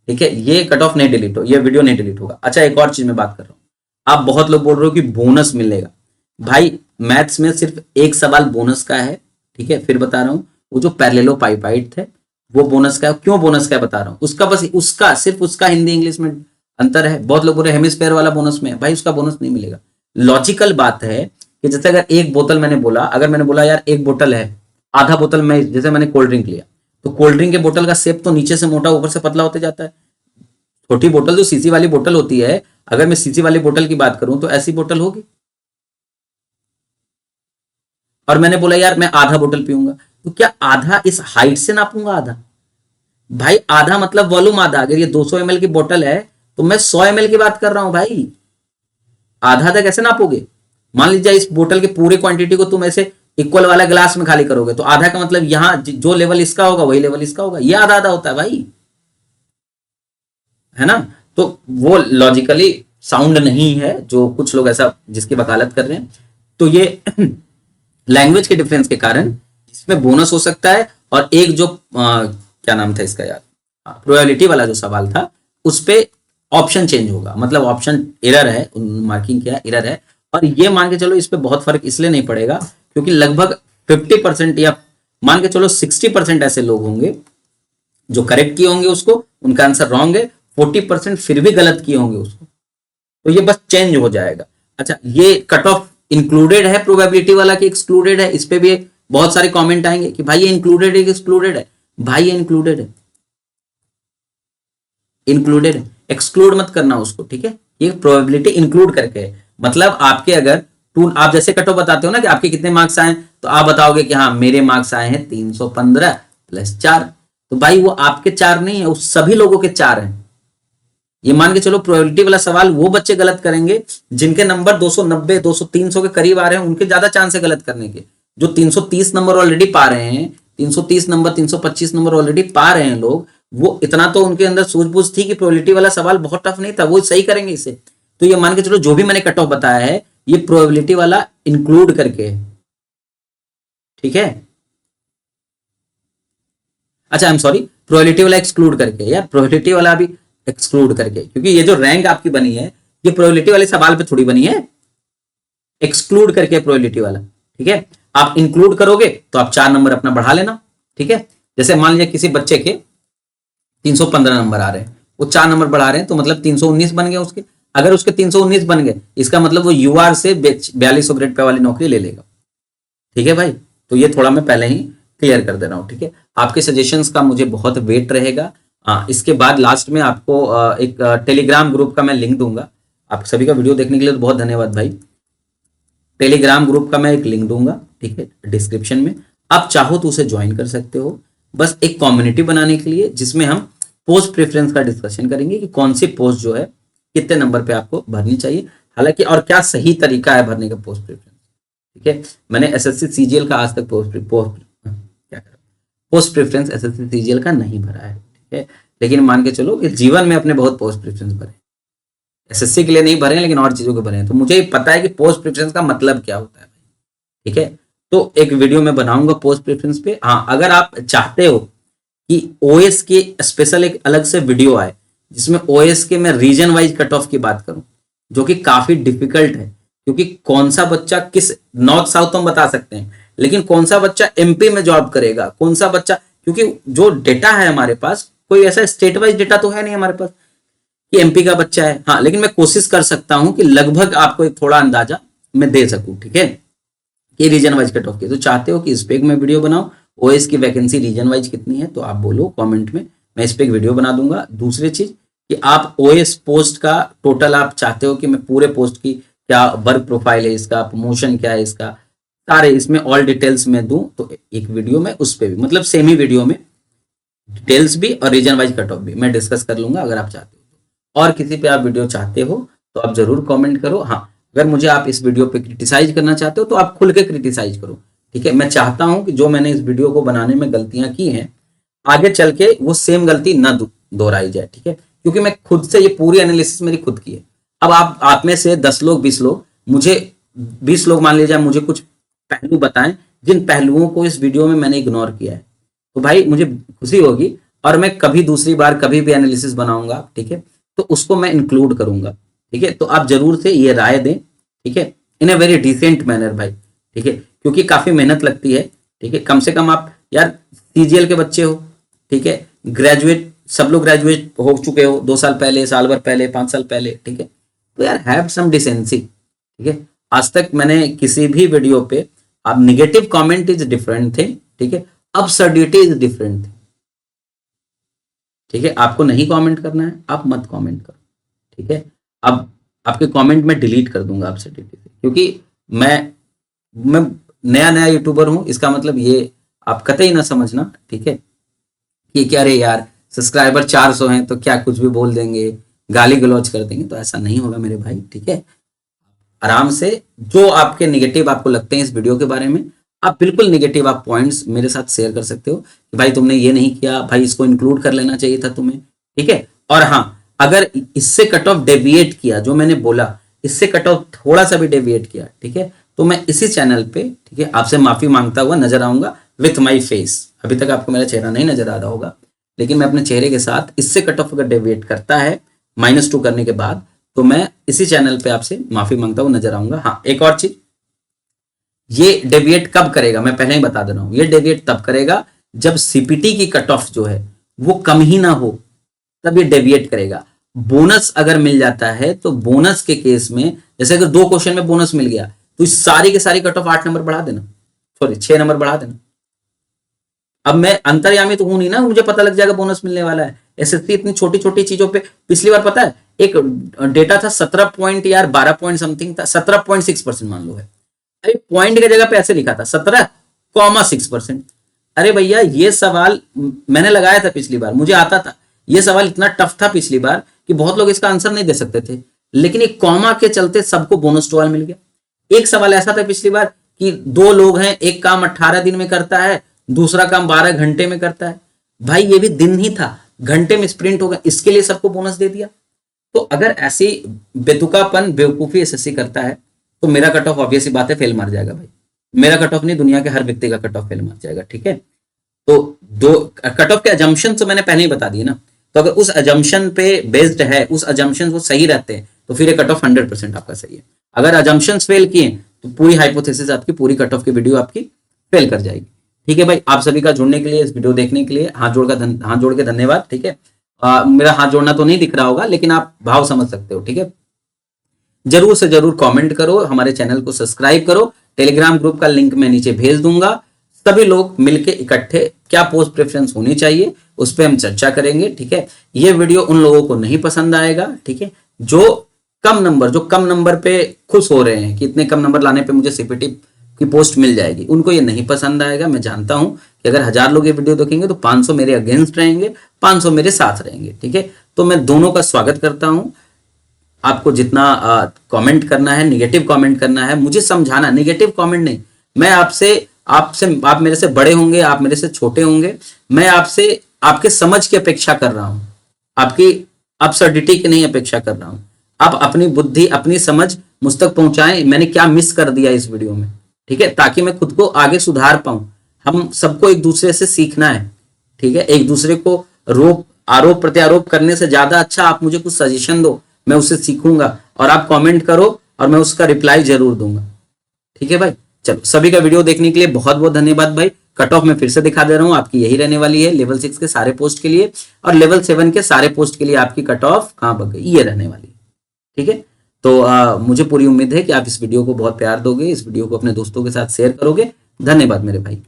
ठीक है, ये कट ऑफ नहीं डिलीट हो, ये वीडियो नहीं डिलीट होगा। अच्छा एक और चीज़ मैं बात कर रहा हूँ, आप बहुत लोग बोल रहे हो कि बोनस मिलेगा, भाई मैथ्स में सिर्फ एक सवाल बोनस का है। ठीक है, फिर बता रहा हूँ, वो जो पैरेललोपाइपाइड थे वो बोनस का है। क्यों बोनस का है बता रहा हूँ, उसका बस उसका सिर्फ उसका हिंदी इंग्लिश में अंतर है। बहुत लोग बोल रहे हैं हेमिस्फेयर वाला बोनस में है, भाई उसका बोनस नहीं मिलेगा। लॉजिकल बात है कि जैसे अगर एक बोतल मैंने बोला, अगर मैंने बोला यार एक बोतल है, आधा बोतल में, जैसे मैंने कोल्ड ड्रिंक लिया, तो कोल्ड ड्रिंक के बोतल का शेप तो नीचे से मोटा ऊपर से पतला होते जाता है। छोटी बोतल जो सीसी वाली बोतल होती है, अगर मैं सीसी वाली बोतल की बात करूं तो ऐसी बोतल होगी, और मैंने बोला यार मैं आधा बोतल पीऊंगा, तो क्या आधा इस हाइट से नापूंगा आधा, भाई आधा मतलब वॉल्यूम आधा। अगर ये 200 ml की बोतल है तो मैं 100 ml की बात कर रहा हूं भाई, आधा आधा कैसे नापोगे। मान लीजिए इस बोतल के पूरे क्वांटिटी को तुम ऐसे इक्वल वाला ग्लास में खाली करोगे, तो आधा का मतलब यहां जो लेवल इसका होगा वही लेवल इसका होगा, ये आधा आधा होता है भाई, है ना। तो वो लॉजिकली साउंड नहीं है जो कुछ लोग ऐसा जिसकी वकालत कर रहे हैं। तो ये लैंग्वेज के डिफरेंस के कारण इसमें बोनस हो सकता है, और एक जो क्या नाम था इसका यार, प्रोबेबिलिटी वाला जो सवाल था उस पे ऑप्शन चेंज होगा, मतलब ऑप्शन एरर है, मार्किंग क्या एरर है। और ये मान के चलो इस पे बहुत फर्क इसलिए नहीं पड़ेगा क्योंकि लगभग 50% या मान के चलो 60% ऐसे लोग होंगे जो करेक्ट किए होंगे उसको, उनका आंसर रॉन्ग है, 40% फिर भी गलत किए होंगे उसको, तो ये बस चेंज हो जाएगा। अच्छा, ये कट ऑफ इंक्लूडेड है प्रोबेबिलिटी वाला कि एक्सक्लूडेड है, इस पे भी बहुत सारे कमेंट आएंगे कि भाई ये इंक्लूडेड है कि एक्सक्लूडेड है। भाई ये इंक्लूडेड है, इंक्लूडेड है, एक्सक्लूड मत करना उसको, ठीक है। ये प्रोबेबिलिटी इंक्लूड करके है, मतलब आपके अगर टू, आप जैसे कट ऑफ बताते हो ना कि आपके कितने मार्क्स आए, तो आप बताओगे कि हाँ मेरे मार्क्स आए हैं 315 + 4, तो भाई वो आपके 4 नहीं है, वो सभी लोगों के 4 हैं। ये मान के चलो प्रोबेबिलिटी वाला सवाल वो बच्चे गलत करेंगे जिनके नंबर 290 200 300 के करीब आ रहे हैं, उनके ज्यादा चांस है गलत करने के। जो 330 नंबर ऑलरेडी पा रहे हैं, 330 नंबर 325 नंबर ऑलरेडी पा रहे हैं लोग, वो इतना तो उनके अंदर सूझबूझ थी कि प्रोबेबिलिटी वाला सवाल बहुत टफ नहीं था, वो सही करेंगे इसे। तो ये मान के चलो जो भी मैंने कट ऑफ बताया है ये प्रोबेबिलिटी वाला इंक्लूड करके है, ठीक है। अच्छा, आई एम सॉरी, प्रोबेबिलिटी वाला एक्सक्लूड करके, यार प्रोबेबिलिटी वाला भी एक्सक्लूड करके, क्योंकि ये जो रैंक आपकी बनी है ये प्रोबेबिलिटी वाले सवाल पे थोड़ी बनी है, एक्सक्लूड करके प्रोबेबिलिटी वाला, ठीक है। आप इंक्लूड करोगे तो आप 4 नंबर अपना बढ़ा लेना, ठीक है। जैसे मान लीजिए किसी बच्चे के 315 नंबर आ रहे हैं, वो 4 नंबर बढ़ा रहे हैं, तो मतलब 319 बन गए उसके। अगर उसके 319 बन गए, इसका मतलब वो यूआर से 4200 ग्रेड पे वाली नौकरी ले लेगा, ठीक है भाई। तो ये थोड़ा मैं पहले ही क्लियर कर दे रहा हूँ, ठीक है। आपके सजेशंस का मुझे बहुत वेट रहेगा। इसके बाद लास्ट में आपको एक टेलीग्राम ग्रुप का मैं लिंक दूंगा। आप सभी का वीडियो देखने के लिए तो बहुत धन्यवाद भाई। टेलीग्राम ग्रुप का मैं एक लिंक दूंगा, ठीक है, डिस्क्रिप्शन में। आप चाहो तो उसे ज्वाइन कर सकते हो, बस एक कम्युनिटी बनाने के लिए, जिसमें हम पोस्ट प्रेफरेंस का डिस्कशन करेंगे कि कौन सी पोस्ट जो है कितने नंबर पे आपको भरनी चाहिए, हालांकि और क्या सही तरीका है भरने का पोस्ट प्रेफरेंस, ठीक है। मैंने एसएससी सीजीएल का आज तक पोस्ट प्रेफरेंस एसएससी सीजीएल का नहीं भरा है, ठीक है। लेकिन मान के चलो कि जीवन में अपने बहुत पोस्ट प्रेफरेंस भरे, एसएससी के लिए नहीं भरे लेकिन और चीजों के भरे हैं, तो मुझे पता है कि पोस्ट प्रेफरेंस का मतलब क्या होता है, ठीक है। तो एक वीडियो में बनाऊंगा पोस्ट प्रेफरेंस पे। हाँ, अगर आप चाहते हो कि ओएस के स्पेशल एक अलग से वीडियो आए जिसमें ओएस के मैं रीजन वाइज कट ऑफ की बात करूं, जो कि काफी डिफिकल्ट है, क्योंकि कौन सा बच्चा किस नॉर्थ साउथ हम बता सकते हैं, लेकिन कौन सा बच्चा एमपी में जॉब करेगा, कौन सा बच्चा, क्योंकि जो डेटा है हमारे पास कोई ऐसा स्टेट वाइज डेटा तो है नहीं हमारे पास कि एमपी का बच्चा है। हाँ, लेकिन मैं कोशिश कर सकता हूं कि लगभग आपको एक थोड़ा अंदाजा मैं दे सकूं, ठीक है, कि रीजन वाइज कट ऑफ की। तो चाहते हो कि इस पे एक मैं वीडियो बनाऊं, ओएस की वैकेंसी रीजन वाइज कितनी है, तो आप बोलो कमेंट में, मैं इस पे एक वीडियो बना दूंगा। दूसरी चीज कि आप ओएस पोस्ट का टोटल आप चाहते हो कि मैं पूरे पोस्ट की क्या वर्क प्रोफाइल है इसका, प्रमोशन क्या है इसका, सारे इसमें ऑल डिटेल्स में दूं, तो एक वीडियो में उस पर भी, मतलब सेम ही वीडियो में डिटेल्स भी और रीजन वाइज कट ऑफ भी मैं डिस्कस कर लूंगा अगर आप चाहते हो। और किसी पे आप वीडियो चाहते हो तो आप जरूर कमेंट करो। हाँ, अगर मुझे आप इस वीडियो पे क्रिटिसाइज करना चाहते हो तो आप खुल के क्रिटिसाइज करो, ठीक है। मैं चाहता हूं कि जो मैंने इस वीडियो को बनाने में गलतियां की हैं आगे चल के वो सेम गलती न दोहराई जाए, ठीक है, क्योंकि मैं खुद से ये पूरी एनालिसिस मेरी खुद की है। अब आप में से 10 लोग 20 लोग मुझे 20 लोग मान लीजिए मुझे कुछ पहलू बताएं जिन पहलुओं को इस वीडियो में मैंने इग्नोर किया है, तो भाई मुझे खुशी होगी और मैं कभी दूसरी बार कभी भी एनालिसिस बनाऊंगा, ठीक है, तो उसको मैं इंक्लूड करूंगा, ठीक है। तो आप जरूर से ये राय दें, ठीक है, इन ए वेरी डिसेंट मैनर भाई, ठीक है, क्योंकि काफी मेहनत लगती है, ठीक है। कम से कम आप यार सीजीएल के बच्चे हो, ठीक है, ग्रेजुएट, सब लोग ग्रेजुएट हो चुके हो 2 साल पहले, साल भर पहले, 5 साल पहले, ठीक है, तो यार हैव सम डिसेंसी, ठीक है। आज तक मैंने किसी भी वीडियो पे, आप निगेटिव कमेंट इज डिफरेंट थे, ठीक है, अब्सर्डिटी इज डिफरेंट थे, ठीक है। आपको नहीं कमेंट करना है आप मत कमेंट करो, ठीक है। अब आपके कमेंट में डिलीट कर दूंगा अब्सर्डिटी से, क्योंकि मैं नया यूट्यूबर हूं, इसका मतलब ये आप कतई ना समझना, ठीक है, कि क्या रे यार सब्सक्राइबर 400 हैं तो क्या कुछ भी बोल देंगे, गाली गलौज कर देंगे, तो ऐसा नहीं होगा मेरे भाई, ठीक है। आराम से जो आपके निगेटिव आपको लगते हैं इस वीडियो के बारे में, आप बिल्कुल निगेटिव आप पॉइंट्स मेरे साथ शेयर कर सकते हो कि भाई तुमने ये नहीं किया, भाई इसको इंक्लूड कर लेना चाहिए था तुम्हें, ठीक है। और हाँ, अगर इससे कट ऑफ डेविएट किया, जो मैंने बोला इससे कट ऑफ थोड़ा सा भी डेविएट किया, ठीक है, तो मैं इसी चैनल पे, ठीक है, आपसे माफी मांगता हुआ नजर आऊंगा विथ माई फेस। अभी तक आपको मेरा चेहरा नहीं नजर आ रहा होगा, लेकिन मैं अपने चेहरे के साथ इससे कट ऑफ अगर डेविएट करता है -2 करने के बाद, तो मैं इसी चैनल पे आपसे माफी मांगता हूँ नजर आऊंगा। हाँ, एक और चीज, ये डेविएट कब करेगा मैं पहले ही बता दे रहा हूँ, ये डेविएट तब करेगा जब सीपीटी की कट ऑफ जो है वो कम ही ना हो, तब ये डेविएट करेगा। बोनस अगर मिल जाता है तो बोनस के केस में, जैसे अगर 2 क्वेश्चन में बोनस मिल गया तो इस सारी के सारी कट ऑफ 8 नंबर बढ़ा देना, सॉरी 6 नंबर बढ़ा देना। अब मैं अंतर्यामी तो हूं नहीं ना, मुझे पता लग जाएगा बोनस मिलने वाला है। एसएससी इतनी छोटी छोटी चीजों पे, पिछली बार पता है एक डेटा था 17 पॉइंट यार 12 पॉइंट समथिंग था, 17.6% मान लो है। अरे पॉइंट की जगह पे ऐसे लिखा था 17,6%। अरे भैया ये सवाल मैंने लगाया था पिछली बार, मुझे आता था। ये सवाल इतना टफ था पिछली बार कि बहुत लोग इसका आंसर नहीं दे सकते थे, लेकिन एक कॉमा के चलते सबको बोनस टोल मिल गया। एक सवाल ऐसा था पिछली बार कि 2 लोग हैं, एक काम 18 दिन में करता है, दूसरा काम 12 घंटे में करता है। भाई ये भी दिन ही था, घंटे में स्प्रिंट होगा, इसके लिए सबको बोनस दे दिया। तो अगर ऐसी बेतुकापन बेवकूफी एसएससी करता है तो मेरा कट ऑफ ऑब्वियस बात है फेल मार जाएगा भाई। मेरा कट ऑफ नहीं, दुनिया के हर व्यक्ति का कट ऑफ फेल मार जाएगा। ठीक है, तो दो कट ऑफ के अजम्पशन तो मैंने पहले ही बता दिए ना। तो अगर उस अजम्पशन पे बेस्ड है, उस अजम्पशन वो सही रहते हैं, तो फिर ये कट ऑफ 100% आपका सही है। अगर अजम्पशन फेल किए तो पूरी हाइपोथेसिस आपकी, पूरी कट ऑफ की वीडियो आपकी फेल कर जाएगी। ठीक है भाई, आप सभी का जुड़ने के लिए, इस वीडियो देखने के लिए हाथ जोड़ के धन्यवाद। ठीक है, मेरा हाथ जोड़ना तो नहीं दिख रहा होगा, लेकिन आप भाव समझ सकते हो। ठीक है, जरूर से जरूर कमेंट करो, हमारे चैनल को सब्सक्राइब करो, टेलीग्राम ग्रुप का लिंक मैं नीचे भेज दूंगा। सभी लोग मिलके इकट्ठे क्या पोस्ट प्रेफरेंस होनी चाहिए उस पर हम चर्चा करेंगे। ठीक है, ये वीडियो उन लोगों को नहीं पसंद आएगा, ठीक है, जो कम नंबर पे खुश हो रहे हैं कि इतने कम नंबर लाने पे मुझे सीपीटी की पोस्ट मिल जाएगी, उनको ये नहीं पसंद आएगा। मैं जानता हूं कि अगर 1000 लोग ये वीडियो देखेंगे तो 500 मेरे अगेंस्ट रहेंगे, 500 मेरे साथ रहेंगे। ठीक है, तो मैं दोनों का स्वागत करता हूं। आपको जितना कमेंट करना है, निगेटिव कमेंट करना है, मुझे समझाना, निगेटिव कमेंट नहीं। मैं आप मेरे से बड़े होंगे, आप मेरे से छोटे होंगे, मैं आपसे आपके समझ की अपेक्षा कर रहा हूं, आपकी अब्सर्डिटी की नहीं अपेक्षा कर रहा हूं। आप अपनी बुद्धि, अपनी समझ मुझ तक पहुंचाएं, मैंने क्या मिस कर दिया इस वीडियो में। ठीक है, ताकि मैं खुद को आगे सुधार पाऊं। हम सबको एक दूसरे से सीखना है। ठीक है, एक दूसरे को आरोप प्रत्यारोप करने से ज्यादा अच्छा आप मुझे कुछ सजेशन दो, मैं उससे सीखूंगा, और आप कमेंट करो और मैं उसका रिप्लाई जरूर दूंगा। ठीक है भाई, चलो सभी का वीडियो देखने के लिए बहुत बहुत धन्यवाद भाई। कट ऑफ में फिर से दिखा दे रहा हूँ, आपकी यही रहने वाली है लेवल 6 के सारे पोस्ट के लिए, और लेवल 7 के सारे पोस्ट के लिए आपकी कट ऑफ कहाँ बग गई, ये रहने वाली है। ठीक है, तो मुझे पूरी उम्मीद है कि आप इस वीडियो को बहुत प्यार दोगे, इस वीडियो को अपने दोस्तों के साथ शेयर करोगे। धन्यवाद मेरे भाई।